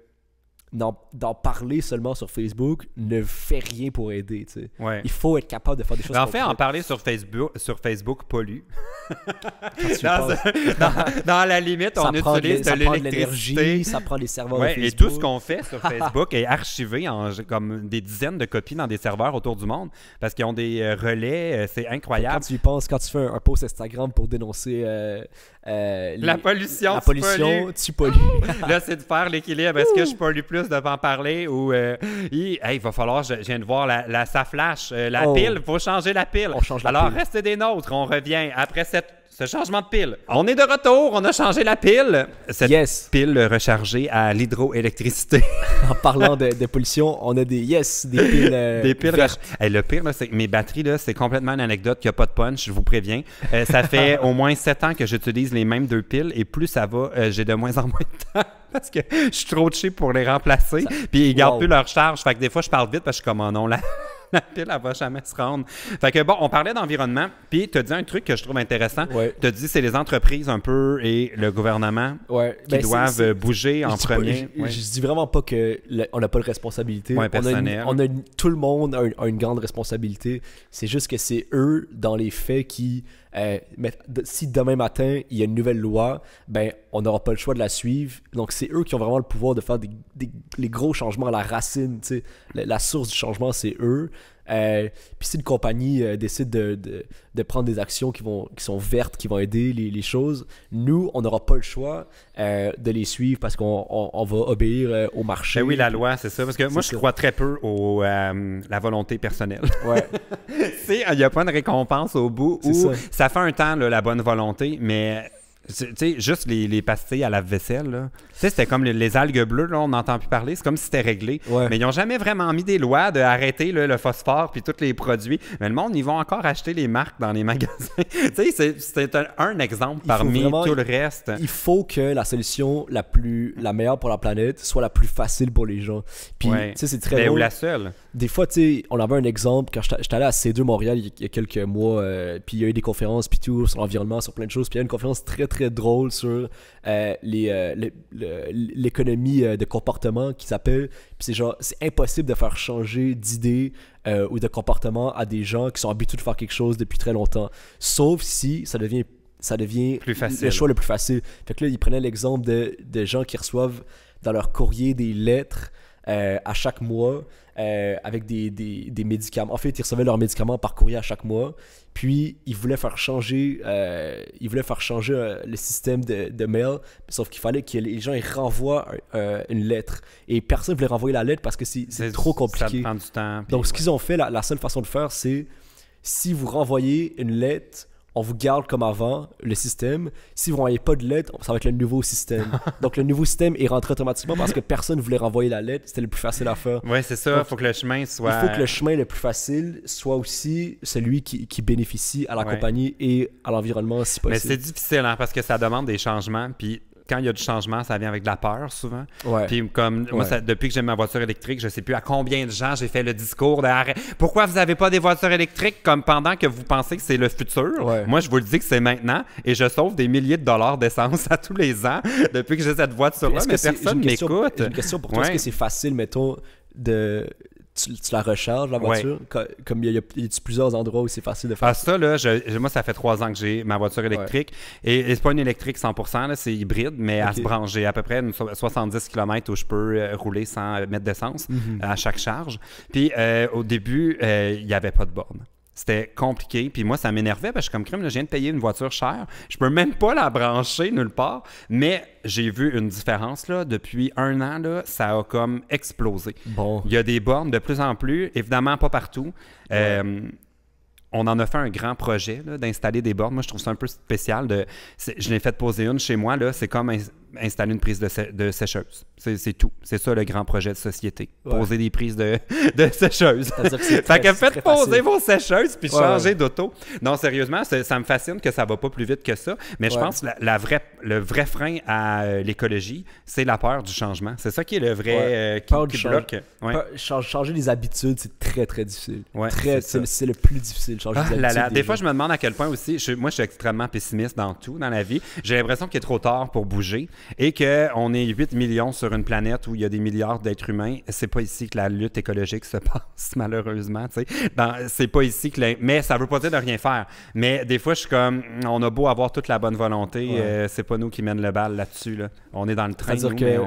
Speaker 2: d'en parler seulement sur Facebook ne fait rien pour aider. Tu sais.
Speaker 1: Ouais.
Speaker 2: Il faut être capable de faire des choses
Speaker 1: En fait, en
Speaker 2: concrètes.
Speaker 1: parler sur Facebook pollue.
Speaker 2: Quand tu
Speaker 1: Dans,
Speaker 2: penses.
Speaker 1: dans la limite,
Speaker 2: Ça
Speaker 1: on
Speaker 2: prend
Speaker 1: utilise de
Speaker 2: ça prend de
Speaker 1: l'électricité.
Speaker 2: l'énergie, ça prend des serveurs de
Speaker 1: Ouais,
Speaker 2: Facebook.
Speaker 1: et tout ce qu'on fait sur Facebook est archivé en comme des dizaines de copies dans des serveurs autour du monde parce qu'ils ont des relais, c'est
Speaker 2: Quand
Speaker 1: incroyable.
Speaker 2: tu y penses, quand tu fais un post Instagram pour dénoncer
Speaker 1: La pollution,
Speaker 2: tu pollues.
Speaker 1: Là, c'est de faire l'équilibre. Est-ce que je pollue plus de en parler ou il va falloir, je viens de voir ça flash, la pile, il faut changer la pile.
Speaker 2: On change la
Speaker 1: Alors,
Speaker 2: pile.
Speaker 1: restez des nôtres, on revient après ce changement de pile. On est de retour, on a changé la pile. Cette
Speaker 2: Yes.
Speaker 1: pile rechargée à l'hydroélectricité.
Speaker 2: En parlant de pollution, on a des piles,
Speaker 1: Des piles
Speaker 2: vertes.
Speaker 1: Hey, le pire, là, c'est que mes batteries, là, c'est complètement une anecdote qui n'a pas de punch, je vous préviens. Ça fait au moins 7 ans que j'utilise les mêmes 2 piles et plus ça va, j'ai de moins en moins de temps parce que je suis trop cheap pour les remplacer. Puis ils gardent
Speaker 2: Wow.
Speaker 1: plus leur charge. Fait que des fois, je parle vite parce que je suis comme, oh non, la pile, elle va jamais se rendre. Fait que bon, on parlait d'environnement. Puis tu as dit un truc que je trouve intéressant.
Speaker 2: Ouais.
Speaker 1: Tu as dit c'est les entreprises un peu et le gouvernement
Speaker 2: Ouais.
Speaker 1: qui
Speaker 2: Ben,
Speaker 1: doivent bouger en
Speaker 2: je dis pas-
Speaker 1: premier.
Speaker 2: je dis vraiment pas que on n'a pas de responsabilité.
Speaker 1: Ouais, personnel.
Speaker 2: Tout le monde a une grande responsabilité. C'est juste que c'est eux, dans les faits, qui... si demain matin, il y a une nouvelle loi, ben on n'aura pas le choix de la suivre. Donc, c'est eux qui ont vraiment le pouvoir de faire les gros changements à la racine. Tu sais. La source du changement, c'est eux. Puis si une compagnie décide de prendre des actions qui sont vertes, qui vont aider les choses, nous, on n'aura pas le choix de les suivre parce qu'on va obéir au marché.
Speaker 1: Ben oui, la loi, c'est ça. Parce que moi, je
Speaker 2: ça.
Speaker 1: crois très peu la volonté personnelle.
Speaker 2: Ouais.
Speaker 1: Il n'y a pas de récompense au bout.
Speaker 2: C'est
Speaker 1: Ou
Speaker 2: ça.
Speaker 1: ça fait un temps, là, la bonne volonté, mais tu sais, juste les pastilles à la vaisselle, là. Tu sais, c'était comme les algues bleues, là, on n'entend plus parler. C'est comme si c'était réglé.
Speaker 2: Ouais.
Speaker 1: Mais ils n'ont jamais vraiment mis des lois d'arrêter le phosphore puis tous les produits. Mais le monde, ils vont encore acheter les marques dans les magasins. Tu sais, c'est un exemple parmi
Speaker 2: vraiment-
Speaker 1: tout le reste.
Speaker 2: Il faut que la solution la meilleure pour la planète soit la plus facile pour les gens. Puis,
Speaker 1: Ouais.
Speaker 2: tu sais, c'est très
Speaker 1: Ben, ou
Speaker 2: drôle.
Speaker 1: la seule.
Speaker 2: Des fois, tu sais, on avait un exemple quand j'étais allé à C2 Montréal il y a quelques mois, puis il y a eu des conférences, puis tout, sur l'environnement, sur plein de choses. Puis il y a une conférence très, très drôle sur l'économie de comportement qui s'appelle. Puis c'est genre, c'est impossible de faire changer d'idée ou de comportement à des gens qui sont habitués de faire quelque chose depuis très longtemps. Sauf si ça devient
Speaker 1: Plus facile.
Speaker 2: le choix le plus facile. Fait que là, ils prenaient l'exemple de gens qui reçoivent dans leur courrier des lettres à chaque mois avec des médicaments. En fait, ils recevaient leurs médicaments par courrier à chaque mois. Puis, ils voulaient faire changer, le système de mail. Sauf qu'il fallait que les gens ils renvoient une lettre. Et personne ne voulait renvoyer la lettre parce que c'est trop compliqué.
Speaker 1: Ça prend du temps. Puis,
Speaker 2: Donc, ce qu'ils ont fait, la seule façon de faire, c'est si vous renvoyez une lettre, on vous garde comme avant, le système. Si vous ne renvoyez pas de lettre, ça va être le nouveau système. Donc, le nouveau système est rentré automatiquement parce que personne ne voulait renvoyer la lettre. C'était le plus facile à faire.
Speaker 1: ouais, c'est ça. Il faut que le chemin soit.
Speaker 2: Il faut que le chemin le plus facile soit aussi celui qui bénéficie à la
Speaker 1: Ouais.
Speaker 2: compagnie et à l'environnement, si
Speaker 1: Mais
Speaker 2: possible.
Speaker 1: c'est difficile, hein, parce que ça demande des changements. Puis quand il y a du changement, ça vient avec de la peur, souvent.
Speaker 2: Ouais.
Speaker 1: Puis comme moi,
Speaker 2: Ouais.
Speaker 1: depuis que j'ai ma voiture électrique, je sais plus à combien de gens j'ai fait le discours de pourquoi vous n'avez pas des voitures électriques comme pendant que vous pensez que c'est le futur.
Speaker 2: Ouais.
Speaker 1: Moi, je vous le dis que c'est maintenant et je sauve des milliers de dollars d'essence à tous les ans depuis que j'ai cette voiture-là, mais personne m'écoute.
Speaker 2: J'ai une question pour toi. Est-ce
Speaker 1: Ouais.
Speaker 2: que c'est facile, mettons, tu la recharges, la voiture? Comme il y a plusieurs endroits où c'est facile de faire
Speaker 1: Ah, ça, là, moi, ça fait 3 ans que j'ai ma voiture électrique. Et c'est pas une électrique 100%, là, c'est hybride, mais elle
Speaker 2: Ok.
Speaker 1: se branche. J'ai à peu près 70 km où je peux rouler sans mettre d'essence à chaque charge. Puis au début, il n'y avait pas de borne. C'était compliqué. Puis moi, ça m'énervait parce que je suis comme crime, là, je viens de payer une voiture chère. Je peux même pas la brancher nulle part. Mais j'ai vu une différence, là. Depuis 1 an, là, ça a comme explosé.
Speaker 2: Bon.
Speaker 1: Il y a des bornes de plus en plus. Évidemment, pas partout. On en a fait un grand projet là, d'installer des bornes. Moi, je trouve ça un peu spécial. Je l'ai fait poser une chez moi. Là, c'est comme installer une prise de sécheuse. C'est tout. C'est ça le grand projet de société. Poser des prises de sécheuse. Fait que faites poser vos sécheuses puis changer d'auto. Non, sérieusement, ça me fascine que ça va pas plus vite que ça. Mais je pense que le vrai frein à l'écologie, c'est la peur du changement. C'est ça qui est le vrai qui bloque.
Speaker 2: Changer les habitudes, c'est très, très difficile. C'est le plus difficile.
Speaker 1: Des fois, je me demande à quel point aussi, moi, je suis extrêmement pessimiste dans tout, dans la vie. J'ai l'impression qu'il est trop tard pour bouger et qu'on est 8 millions sur une planète où il y a des milliards d'êtres humains. C'est pas ici que la lutte écologique se passe, malheureusement. C'est pas ici que... Mais ça veut pas dire de rien faire. Mais des fois, je suis comme, on a beau avoir toute la bonne volonté, c'est pas nous qui mènent le bal là-dessus. Là. On est dans le train, nous,
Speaker 2: mais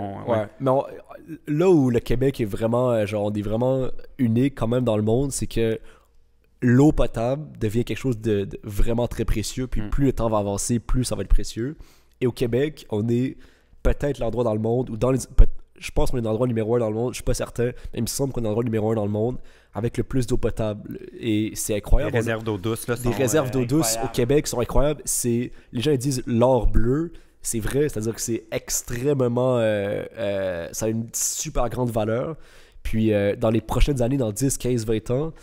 Speaker 2: là où le Québec est vraiment, on est vraiment unique quand même dans le monde, c'est que l'eau potable devient quelque chose de vraiment très précieux, puis plus le temps va avancer, plus ça va être précieux. Et au Québec, on est peut-être l'endroit dans le monde, je pense qu'on est l'endroit numéro 1 dans le monde, je suis pas certain, mais il me semble qu'on est l'endroit numéro 1 dans le monde avec le plus d'eau potable. Et c'est incroyable.
Speaker 1: Les réserves d'eau douce, là,
Speaker 2: les réserves d'eau douce au Québec sont incroyables. Les gens ils disent l'or bleu, c'est vrai, c'est-à-dire que c'est extrêmement... ça a une super grande valeur. Puis dans les prochaines années, dans 10, 15, 20 ans,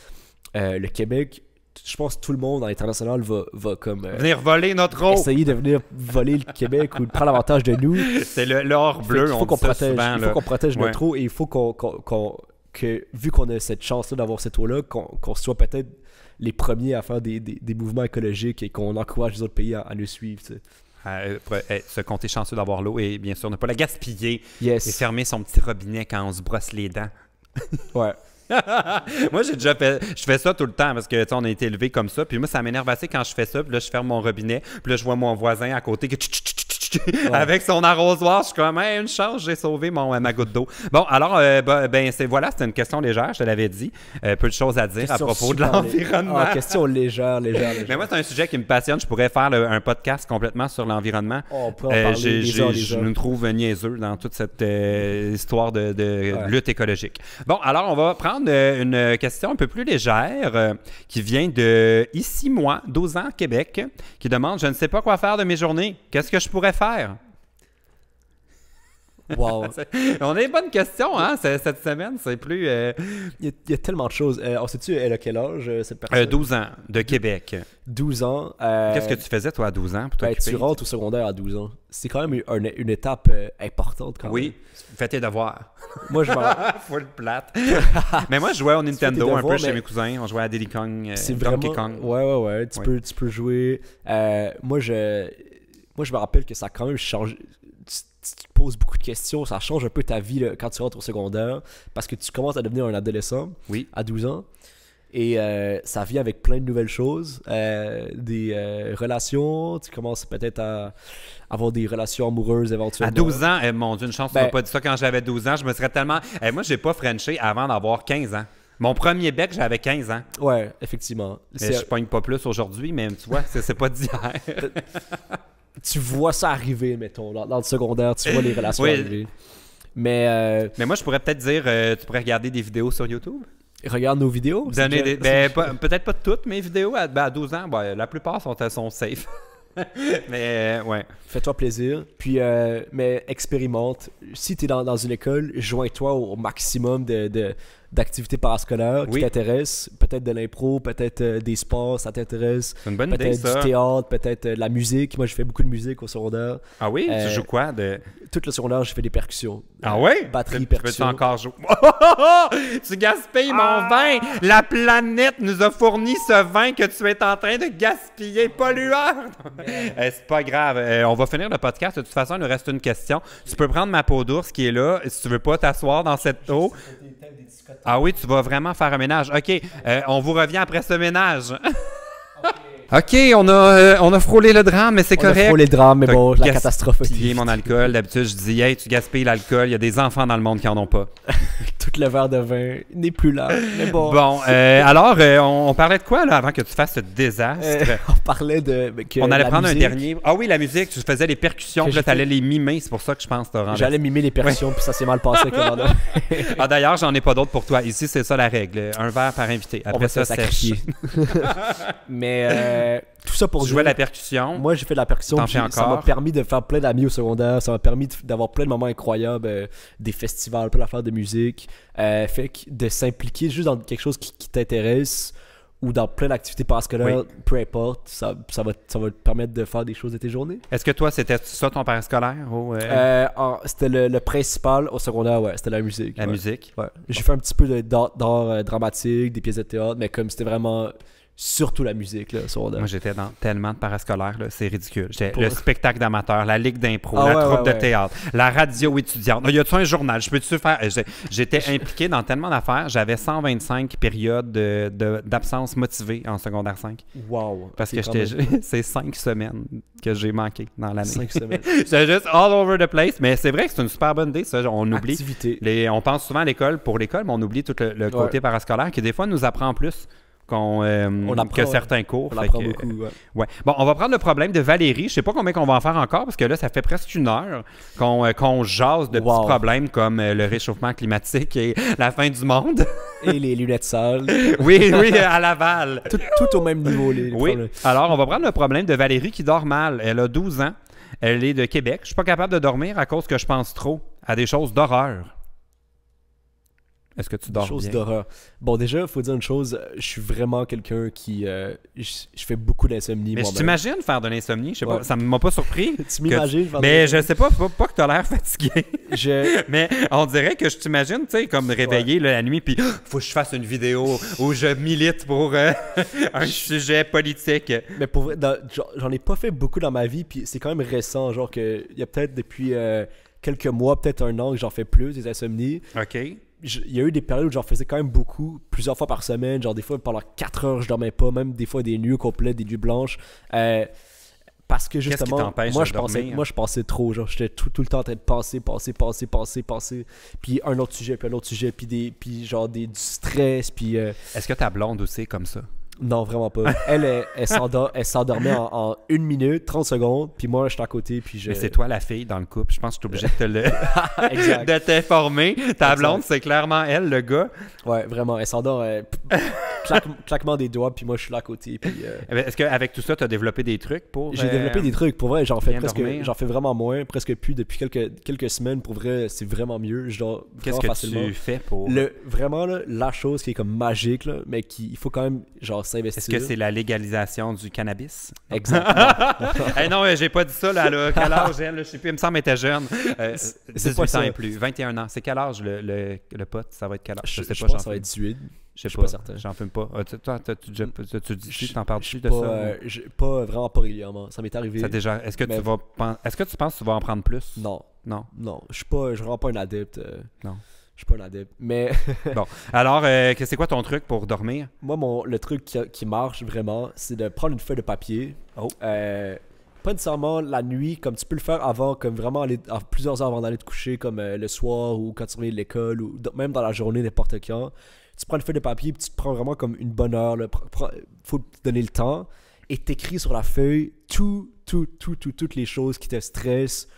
Speaker 2: le Québec, je pense que tout le monde à l'international va comme
Speaker 1: venir voler notre eau, essayer
Speaker 2: de venir voler le Québec ou de prendre l'avantage de nous.
Speaker 1: C'est l'or bleu,
Speaker 2: il faut qu'on protège notre eau et il faut que vu qu'on a cette chance-là d'avoir cette eau-là, qu'on soit peut-être les premiers à faire des mouvements écologiques et qu'on encourage les autres pays à nous suivre. Tu sais.
Speaker 1: Se compter chanceux d'avoir l'eau et bien sûr ne pas la gaspiller et fermer son petit robinet quand on se brosse les dents.
Speaker 2: Ouais.
Speaker 1: Moi, je fais ça tout le temps parce que on a été élevé comme ça. Puis moi, ça m'énerve assez quand je fais ça. Puis là, je ferme mon robinet. Puis là, je vois mon voisin à côté avec son arrosoir. Je suis comme, une chance, j'ai sauvé ma goutte d'eau. Bon, alors, c'était une question légère, je te l'avais dit. Peu de choses à dire à propos de l'environnement.
Speaker 2: Question légère.
Speaker 1: Mais moi, c'est un sujet qui me passionne. Je pourrais faire un podcast complètement sur l'environnement.
Speaker 2: On peut en parler
Speaker 1: je me trouve niaiseux dans toute cette histoire de lutte écologique. Bon, alors, on va prendre une question un peu plus légère qui vient de Ici Moi, 12 ans, Québec, qui demande « Je ne sais pas quoi faire de mes journées. Qu'est-ce que je pourrais faire? »
Speaker 2: Wow.
Speaker 1: On a des bonnes questions, hein, cette semaine. C'est plus...
Speaker 2: Il y a tellement de choses. On sait-tu, elle a quel âge, cette personne?
Speaker 1: 12 ans, de Québec.
Speaker 2: 12 ans.
Speaker 1: Qu'est-ce que tu faisais, toi, à 12 ans, pour t'occuper?
Speaker 2: Tu rentres au secondaire à 12 ans. C'est quand même une étape importante, quand même.
Speaker 1: Oui, fais tes devoirs.
Speaker 2: Moi, je m'en...
Speaker 1: Full plate. Mais moi, je jouais au Nintendo un peu chez mes cousins. On jouait à Diddy Kong, Donkey Kong.
Speaker 2: Ouais. Tu peux jouer. Moi, je me rappelle que ça a quand même changé... Tu te poses beaucoup de questions, ça change un peu ta vie là, quand tu rentres au secondaire parce que tu commences à devenir un adolescent à 12 ans et ça vient avec plein de nouvelles choses, des relations, tu commences peut-être à avoir des relations amoureuses éventuellement.
Speaker 1: À 12 ans, mon Dieu, une chance, tu m'as pas dit ça quand j'avais 12 ans, je me serais tellement... moi, j'ai pas frenché avant d'avoir 15 ans. Mon premier bec, j'avais 15 ans.
Speaker 2: Ouais, effectivement.
Speaker 1: Je pogne pas plus aujourd'hui, mais tu vois, c'est pas d'hier.
Speaker 2: Tu vois ça arriver, mettons, dans le secondaire, tu vois les relations arriver. Mais
Speaker 1: moi, je pourrais peut-être dire, tu pourrais regarder des vidéos sur YouTube.
Speaker 2: Regarde nos vidéos.
Speaker 1: Peut-être pas toutes mes vidéos à 12 ans. La plupart sont safe. Mais ouais.
Speaker 2: Fais-toi plaisir. Puis, mais expérimente. Si tu es dans une école, joins-toi au maximum d'activités parascolaires qui t'intéressent. Peut-être de l'impro, peut-être des sports, ça t'intéresse.
Speaker 1: C'est une bonne idée, ça.
Speaker 2: Peut-être du théâtre, peut-être de la musique. Moi, je fais beaucoup de musique au secondaire.
Speaker 1: Ah oui? Tu joues quoi?
Speaker 2: Tout le secondaire, je fais des percussions.
Speaker 1: Ah oui?
Speaker 2: Batterie, percussion.
Speaker 1: Peux-tu encore jouer? Tu gaspilles mon vin! La planète nous a fourni ce vin que tu es en train de gaspiller, pollueur! C'est pas grave. On va finir le podcast. De toute façon, il nous reste une question. Tu peux prendre ma peau d'ours qui est là. Si tu veux pas t'asseoir dans cette eau... Ah oui, tu vas vraiment faire un ménage. OK, on vous revient après ce ménage.
Speaker 2: OK.
Speaker 1: OK, on a frôlé le drame, mais c'est correct.
Speaker 2: On a frôlé le drame, mais
Speaker 1: T'as
Speaker 2: bon, la catastrophe.
Speaker 1: Gaspillé mon alcool. D'habitude, je dis, hey, tu gaspilles l'alcool. Il y a des enfants dans le monde qui en ont pas.
Speaker 2: Tout le verre de vin n'est plus là, mais bon.
Speaker 1: Bon, alors, on parlait de quoi, là, avant que tu fasses ce désastre?
Speaker 2: On parlait de...
Speaker 1: On allait prendre
Speaker 2: musique,
Speaker 1: un dernier... Ah oui, la musique, tu faisais les percussions, puis là, t'allais les mimer. C'est pour ça que je pense que t'as rendu.
Speaker 2: J'allais mimer les percussions, puis ça s'est mal passé.
Speaker 1: Ah, d'ailleurs, j'en ai pas d'autres pour toi. Ici, c'est ça la règle. Un verre par invité. Après
Speaker 2: on va
Speaker 1: ça,
Speaker 2: se
Speaker 1: sèche.
Speaker 2: Mais tout ça pour
Speaker 1: tu jouais la percussion.
Speaker 2: Moi, j'ai fait de la percussion. Ça m'a permis de faire plein d'amis au secondaire. Ça m'a permis d'avoir plein de moments incroyables, des festivals, plein d'affaires de musique. Fait que de s'impliquer juste dans quelque chose qui t'intéresse ou dans plein d'activités parascolaires, peu importe, ça va te permettre de faire des choses de tes journées.
Speaker 1: Est-ce que toi, c'était ça ton parascolaire?
Speaker 2: C'était le principal au secondaire, ouais, c'était la musique.
Speaker 1: La musique?
Speaker 2: Ouais. J'ai fait un petit peu d'art dramatique, des pièces de théâtre, mais comme c'était vraiment... Surtout la musique, là, secondaire.
Speaker 1: Moi, j'étais dans tellement de parascolaires, là, c'est ridicule. J'étais le spectacle d'amateur, la ligue d'impro, la troupe de théâtre, la radio étudiante. Y a-tu un journal? Je peux-tu faire... J'étais impliqué dans tellement d'affaires. J'avais 125 périodes d'absence motivée en secondaire 5.
Speaker 2: Wow!
Speaker 1: Parce que c'est 5 semaines que j'ai manqué dans l'année.
Speaker 2: 5 semaines.
Speaker 1: J'étais juste all over the place. Mais c'est vrai que c'est une super bonne idée, ça. On oublie.
Speaker 2: Activité.
Speaker 1: On pense souvent à l'école pour l'école, mais on oublie tout le côté parascolaire qui, des fois, nous apprend plus que certains cours.
Speaker 2: On apprend beaucoup,
Speaker 1: ouais. Bon, on va prendre le problème de Valérie. Je sais pas combien qu'on va en faire encore, parce que là, ça fait presque 1 heure qu'on jase de petits problèmes comme le réchauffement climatique et la fin du monde.
Speaker 2: Et les lunettes sales.
Speaker 1: oui, à Laval.
Speaker 2: Tout au même niveau. Les
Speaker 1: problèmes. Alors, on va prendre le problème de Valérie qui dort mal. Elle a 12 ans. Elle est de Québec. Je suis pas capable de dormir à cause que je pense trop à des choses d'horreur. Est-ce que tu dors bien?
Speaker 2: Des choses d'horreur. Bon, déjà, il faut dire une chose. Je suis vraiment quelqu'un qui... je fais beaucoup d'insomnie.
Speaker 1: Mais je t'imagine faire de l'insomnie. Je sais pas, ça ne m'a pas surpris.
Speaker 2: Tu m'imagines faire de
Speaker 1: Mais je sais pas que tu as l'air fatigué. Mais on dirait que je t'imagine, tu sais, comme réveillé la nuit, puis faut que je fasse une vidéo où je milite pour un sujet politique.
Speaker 2: Mais pour vrai, j'en ai pas fait beaucoup dans ma vie, puis c'est quand même récent. Genre que il y a peut-être depuis quelques mois, peut-être 1 an que j'en fais plus, des insomnies.
Speaker 1: OK.
Speaker 2: Il y a eu des périodes où j'en faisais quand même beaucoup, plusieurs fois par semaine, genre des fois pendant 4 heures je dormais pas, même des fois des nuits complètes, des nuits blanches, parce que justement, moi je pensais trop, genre j'étais tout le temps en train de penser, puis un autre sujet, puis du stress, puis...
Speaker 1: Est-ce que ta blonde aussi est comme ça?
Speaker 2: Non, vraiment pas. Elle s'endormait en 1 minute, 30 secondes, puis moi, j'étais à côté, puis je...
Speaker 1: Mais c'est toi la fille dans le couple. Je pense que je suis obligé de t'informer. Ta blonde, c'est clairement elle, le gars.
Speaker 2: Ouais, vraiment. Elle s'endort, claquement des doigts, puis moi, je suis là à côté, puis...
Speaker 1: Est-ce qu'avec tout ça, tu as développé des trucs pour...
Speaker 2: J'ai développé des trucs. Pour vrai, j'en fais vraiment moins, presque plus depuis quelques semaines. Pour vrai, c'est vraiment mieux. Je dors
Speaker 1: Qu'est-ce que
Speaker 2: facilement.
Speaker 1: tu fais pour...
Speaker 2: Vraiment, là, la chose qui est comme magique, là, mais il faut quand même, genre, s'investir.
Speaker 1: Est-ce que c'est la légalisation du cannabis?
Speaker 2: Exactement.
Speaker 1: Hey, non, j'ai pas dit ça, là. Quel âge elle? Je sais plus, il me semble qu'elle était jeune. 18 ans et plus. 21 ans. C'est quel âge le pote? Ça va être quel âge?
Speaker 2: Je sais pas, ça va être 18.
Speaker 1: Je suis pas certain. J'en fume pas. Toi, tu t'en parles-tu de ça?
Speaker 2: Vraiment pas régulièrement. Ça m'est arrivé.
Speaker 1: Est-ce que tu penses que tu vas en prendre plus?
Speaker 2: Non.
Speaker 1: Non.
Speaker 2: Je suis vraiment pas un adepte.
Speaker 1: Non.
Speaker 2: Je suis pas un adepte. Mais.
Speaker 1: Bon. Alors, c'est quoi ton truc pour dormir?
Speaker 2: Moi, le truc qui marche vraiment, c'est de prendre une feuille de papier. Pas nécessairement la nuit, comme tu peux le faire avant, comme vraiment aller plusieurs heures avant d'aller te coucher, comme le soir ou quand tu reviens de l'école ou même dans la journée, n'importe quand. Tu prends une feuille de papier et tu te prends vraiment comme une bonne heure. Faut te donner le temps et t'écris sur la feuille toutes les choses qui te stressent.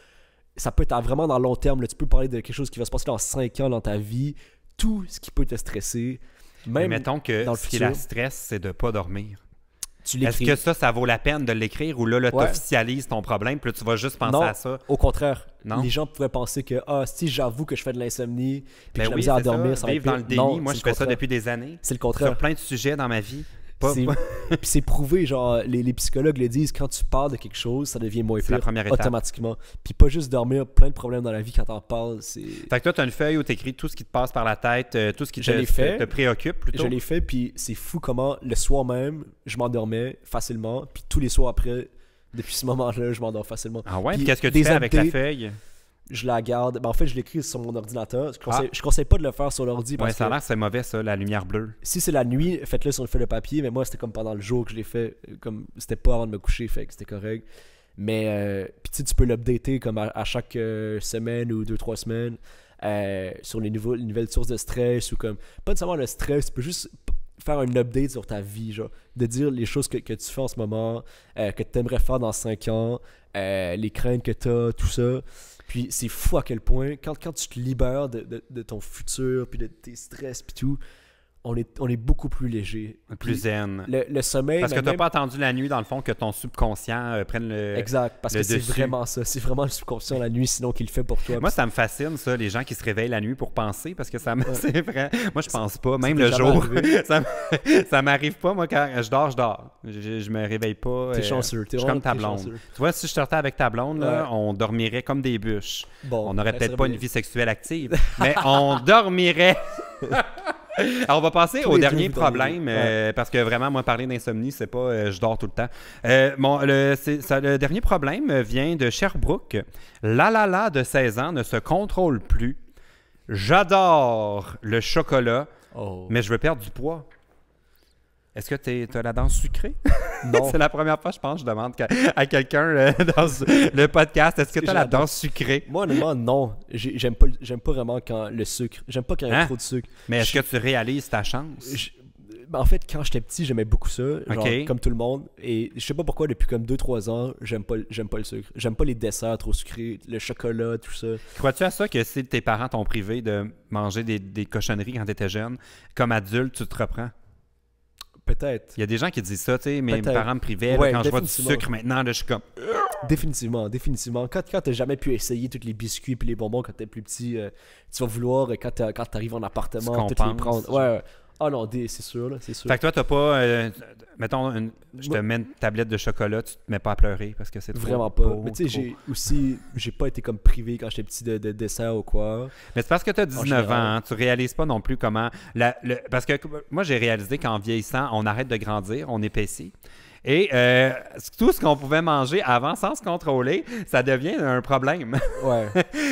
Speaker 2: Ça peut être vraiment dans le long terme. Là, tu peux parler de quelque chose qui va se passer dans 5 ans dans ta vie. Tout ce qui peut te stresser.
Speaker 1: Mais mettons que ce qui la stresse, c'est de ne pas dormir.
Speaker 2: Est-ce
Speaker 1: que ça vaut la peine de l'écrire ou là tu officialises ton problème puis là, tu vas juste penser à ça?
Speaker 2: Au contraire. Non? Les gens pourraient penser que si j'avoue que je fais de l'insomnie puis que j'ai la misère à dormir, ça va être
Speaker 1: dans le déni. Moi, je fais ça depuis des années.
Speaker 2: C'est le contraire.
Speaker 1: Sur plein de sujets dans ma vie.
Speaker 2: Puis c'est prouvé, genre, les psychologues le disent, quand tu parles de quelque chose, ça devient moins pire automatiquement. Puis pas juste dormir, plein de problèmes dans la vie quand t'en parles, c'est...
Speaker 1: Fait que toi, t'as une feuille où t'écris tout ce qui te passe par la tête, tout ce qui te préoccupe plutôt.
Speaker 2: Je l'ai fait, puis c'est fou comment le soir même, je m'endormais facilement, puis tous les soirs après, depuis ce moment-là, je m'endors facilement.
Speaker 1: Ah ouais? Puis qu'est-ce que tu fais avec la feuille?
Speaker 2: je la garde. Ben, en fait, je l'écris sur mon ordinateur. Je conseille pas de le faire sur l'ordi.
Speaker 1: Ouais, ça a l'air que c'est mauvais, ça, la lumière bleue.
Speaker 2: Si c'est la nuit, faites-le sur une feuille de papier. Mais moi, c'était comme pendant le jour que je l'ai fait. Comme c'était pas avant de me coucher, fait que c'était correct. Mais puis tu peux l'updater comme à chaque semaine ou 2-3 semaines sur les nouvelles sources de stress ou comme. Pas nécessairement le stress, tu peux juste faire un update sur ta vie, genre. De dire les choses que tu fais en ce moment, que tu aimerais faire dans 5 ans, les craintes que tu as, tout ça. Puis c'est fou à quel point, quand tu te libères de ton futur, puis de tes stress, puis tout, on est beaucoup plus léger.
Speaker 1: Plus zen.
Speaker 2: Le sommeil...
Speaker 1: Parce que t'as pas attendu la nuit, dans le fond, que ton subconscient prenne le
Speaker 2: Exact, parce que c'est vraiment ça. C'est vraiment le subconscient la nuit, sinon qu'il le fait pour toi.
Speaker 1: Moi, ça me fascine, ça, les gens qui se réveillent la nuit pour penser, parce que c'est vrai. Moi, je pense pas, même le jour. Ça m'arrive pas, moi, quand je dors. Je me réveille pas.
Speaker 2: T'es chanceux.
Speaker 1: Je suis comme ta blonde. Tu vois, si je sortais avec ta blonde, là, on dormirait comme des bûches.
Speaker 2: Bon,
Speaker 1: on n'aurait peut-être pas une vie sexuelle active, mais on dormirait. Alors, on va passer au dernier problème, parce que vraiment, moi, parler d'insomnie, c'est pas je dors tout le temps. Le dernier problème vient de Sherbrooke. La de 16 ans ne se contrôle plus. J'adore le chocolat, mais je veux perdre du poids. Est-ce que tu as la dent sucrée?
Speaker 2: Non.
Speaker 1: C'est la première fois, je pense, je demande à quelqu'un dans le podcast, est-ce que tu as la dent sucrée?
Speaker 2: Moi, honnêtement, non. J'aime pas vraiment quand le sucre. J'aime pas quand il y a trop de sucre.
Speaker 1: Mais est-ce que tu réalises ta chance?
Speaker 2: En fait, quand j'étais petit, j'aimais beaucoup ça, genre, comme tout le monde. Et je sais pas pourquoi, depuis comme 2-3 ans, j'aime pas le sucre. J'aime pas les desserts trop sucrés, le chocolat, tout ça.
Speaker 1: Crois-tu à ça que si tes parents t'ont privé de manger des cochonneries quand t'étais jeune, comme adulte, tu te reprends?
Speaker 2: Peut-être.
Speaker 1: Il y a des gens qui disent ça, tu sais, mes parents me privaient, là, quand je vois du sucre maintenant, là, je suis comme...
Speaker 2: Définitivement. Quand t'as jamais pu essayer tous les biscuits et les bonbons quand t'es plus petit, tu vas vouloir, quand t'arrives en appartement, tout les prendre. Ouais. Ah non, c'est sûr, là, c'est sûr.
Speaker 1: Fait que toi, t'as pas... mettons, je te mets une tablette de chocolat, tu te mets pas à pleurer parce que c'est trop...
Speaker 2: Vraiment pas. Mais tu sais, j'ai pas été comme privé quand j'étais petit de dessert ou quoi.
Speaker 1: Mais c'est parce que t'as 19 ans, hein, tu réalises pas non plus comment... Parce que moi, j'ai réalisé qu'en vieillissant, on arrête de grandir, on épaissit. Et tout ce qu'on pouvait manger avant sans se contrôler, ça devient un problème.
Speaker 2: Ouais.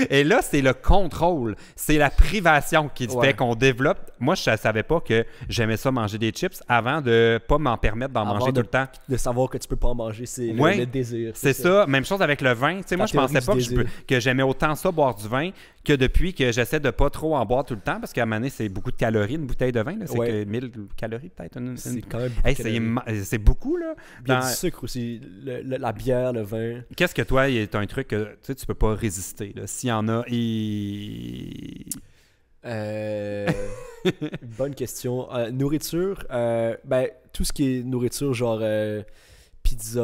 Speaker 1: Et là, c'est le contrôle. C'est la privation qui fait qu'on développe. Moi, je ne savais pas que j'aimais ça manger des chips avant de pas m'en permettre d'en manger tout le temps.
Speaker 2: De savoir que tu peux pas en manger, c'est le désir.
Speaker 1: C'est ça. Même chose avec le vin. Tu sais, moi, je pensais pas que j'aimais autant ça, boire du vin, que depuis que j'essaie de pas trop en boire tout le temps, parce qu'à un moment donné, c'est beaucoup de calories, une bouteille de vin. C'est que 1000 calories, peut-être.
Speaker 2: C'est quand même beaucoup.
Speaker 1: C'est beaucoup, là.
Speaker 2: Il y a du sucre aussi, la bière, le vin.
Speaker 1: Qu'est-ce que toi, est un truc que tu peux pas résister? S'il y en a,
Speaker 2: bonne question. Nourriture, tout ce qui est nourriture, genre pizza,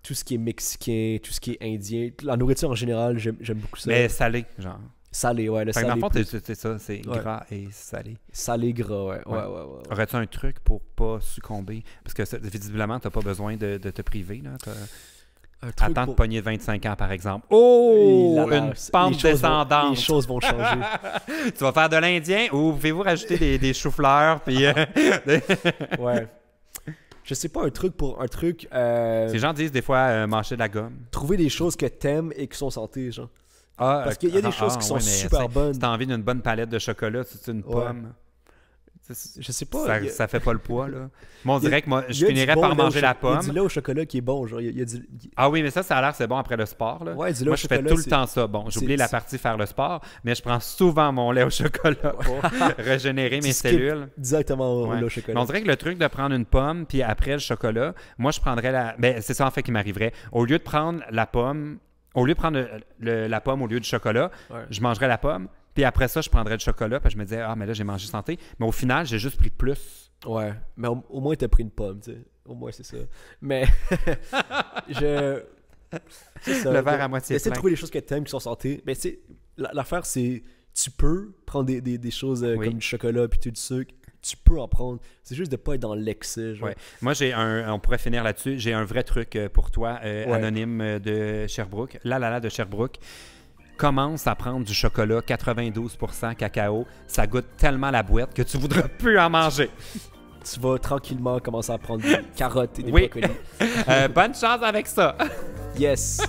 Speaker 2: tout ce qui est mexicain, tout ce qui est indien, la nourriture en général, j'aime beaucoup ça.
Speaker 1: Mais salé, genre.
Speaker 2: Salé, ouais. Le salé.
Speaker 1: Dans le fond, c'est ça, c'est gras et salé.
Speaker 2: Salé, gras, ouais.
Speaker 1: Aurais-tu un truc pour pas succomber? Parce que visiblement, t'as pas besoin de te priver, là. Attends de pogner 25 ans, par exemple. Oh! Une pente descendante.
Speaker 2: Les choses vont changer.
Speaker 1: Tu vas faire de l'indien ou pouvez-vous rajouter des choux-fleurs? Puis
Speaker 2: ouais. Je sais pas, un truc.
Speaker 1: Ces gens disent des fois mâcher de la gomme.
Speaker 2: Trouver des choses que t'aimes et qui sont santé, genre. Parce qu'il y a des choses qui sont super bonnes.
Speaker 1: Si t'as envie d'une bonne palette de chocolat, c'est une pomme.
Speaker 2: Je sais pas.
Speaker 1: Ça fait pas le poids, là. Moi, on dirait que moi, je finirais par manger la pomme.
Speaker 2: Il y a du lait au chocolat qui est bon. Genre,
Speaker 1: Ah oui, mais ça a l'air c'est bon après le sport, là.
Speaker 2: Ouais, du lait
Speaker 1: moi,
Speaker 2: au chocolat,
Speaker 1: je fais tout le temps ça. Bon, j'oublie la partie faire le sport, mais je prends souvent mon lait au chocolat pour régénérer mes cellules.
Speaker 2: Directement au lait au chocolat.
Speaker 1: Mais on dirait que le truc de prendre une pomme, puis après le chocolat, moi, je prendrais la... Ben, c'est ça, en fait, qui m'arriverait. Au lieu de prendre la pomme... Au lieu de prendre la pomme au lieu du chocolat, je mangerais la pomme. Puis après ça, je prendrais du chocolat. Puis je me disais, ah, mais là, j'ai mangé santé. Mais au final, j'ai juste pris plus.
Speaker 2: Ouais. Mais au moins, t'as pris une pomme, tu sais. Au moins, c'est ça. Mais c'est ça.
Speaker 1: Le verre à moitié plein.
Speaker 2: Essaie de trouver les choses que t'aimes qui sont santé. Mais tu sais, l'affaire, c'est tu peux prendre des choses comme du chocolat puis tout du sucre. Tu peux en prendre. C'est juste de pas être dans l'excès.
Speaker 1: Ouais. Moi, on pourrait finir là-dessus. J'ai un vrai truc pour toi, anonyme de Sherbrooke. La de Sherbrooke. Commence à prendre du chocolat 92% cacao. Ça goûte tellement la boîte que tu voudras plus en manger.
Speaker 2: Tu vas tranquillement commencer à prendre des carottes et des brocolis.
Speaker 1: Bonne chance avec ça.
Speaker 2: Yes.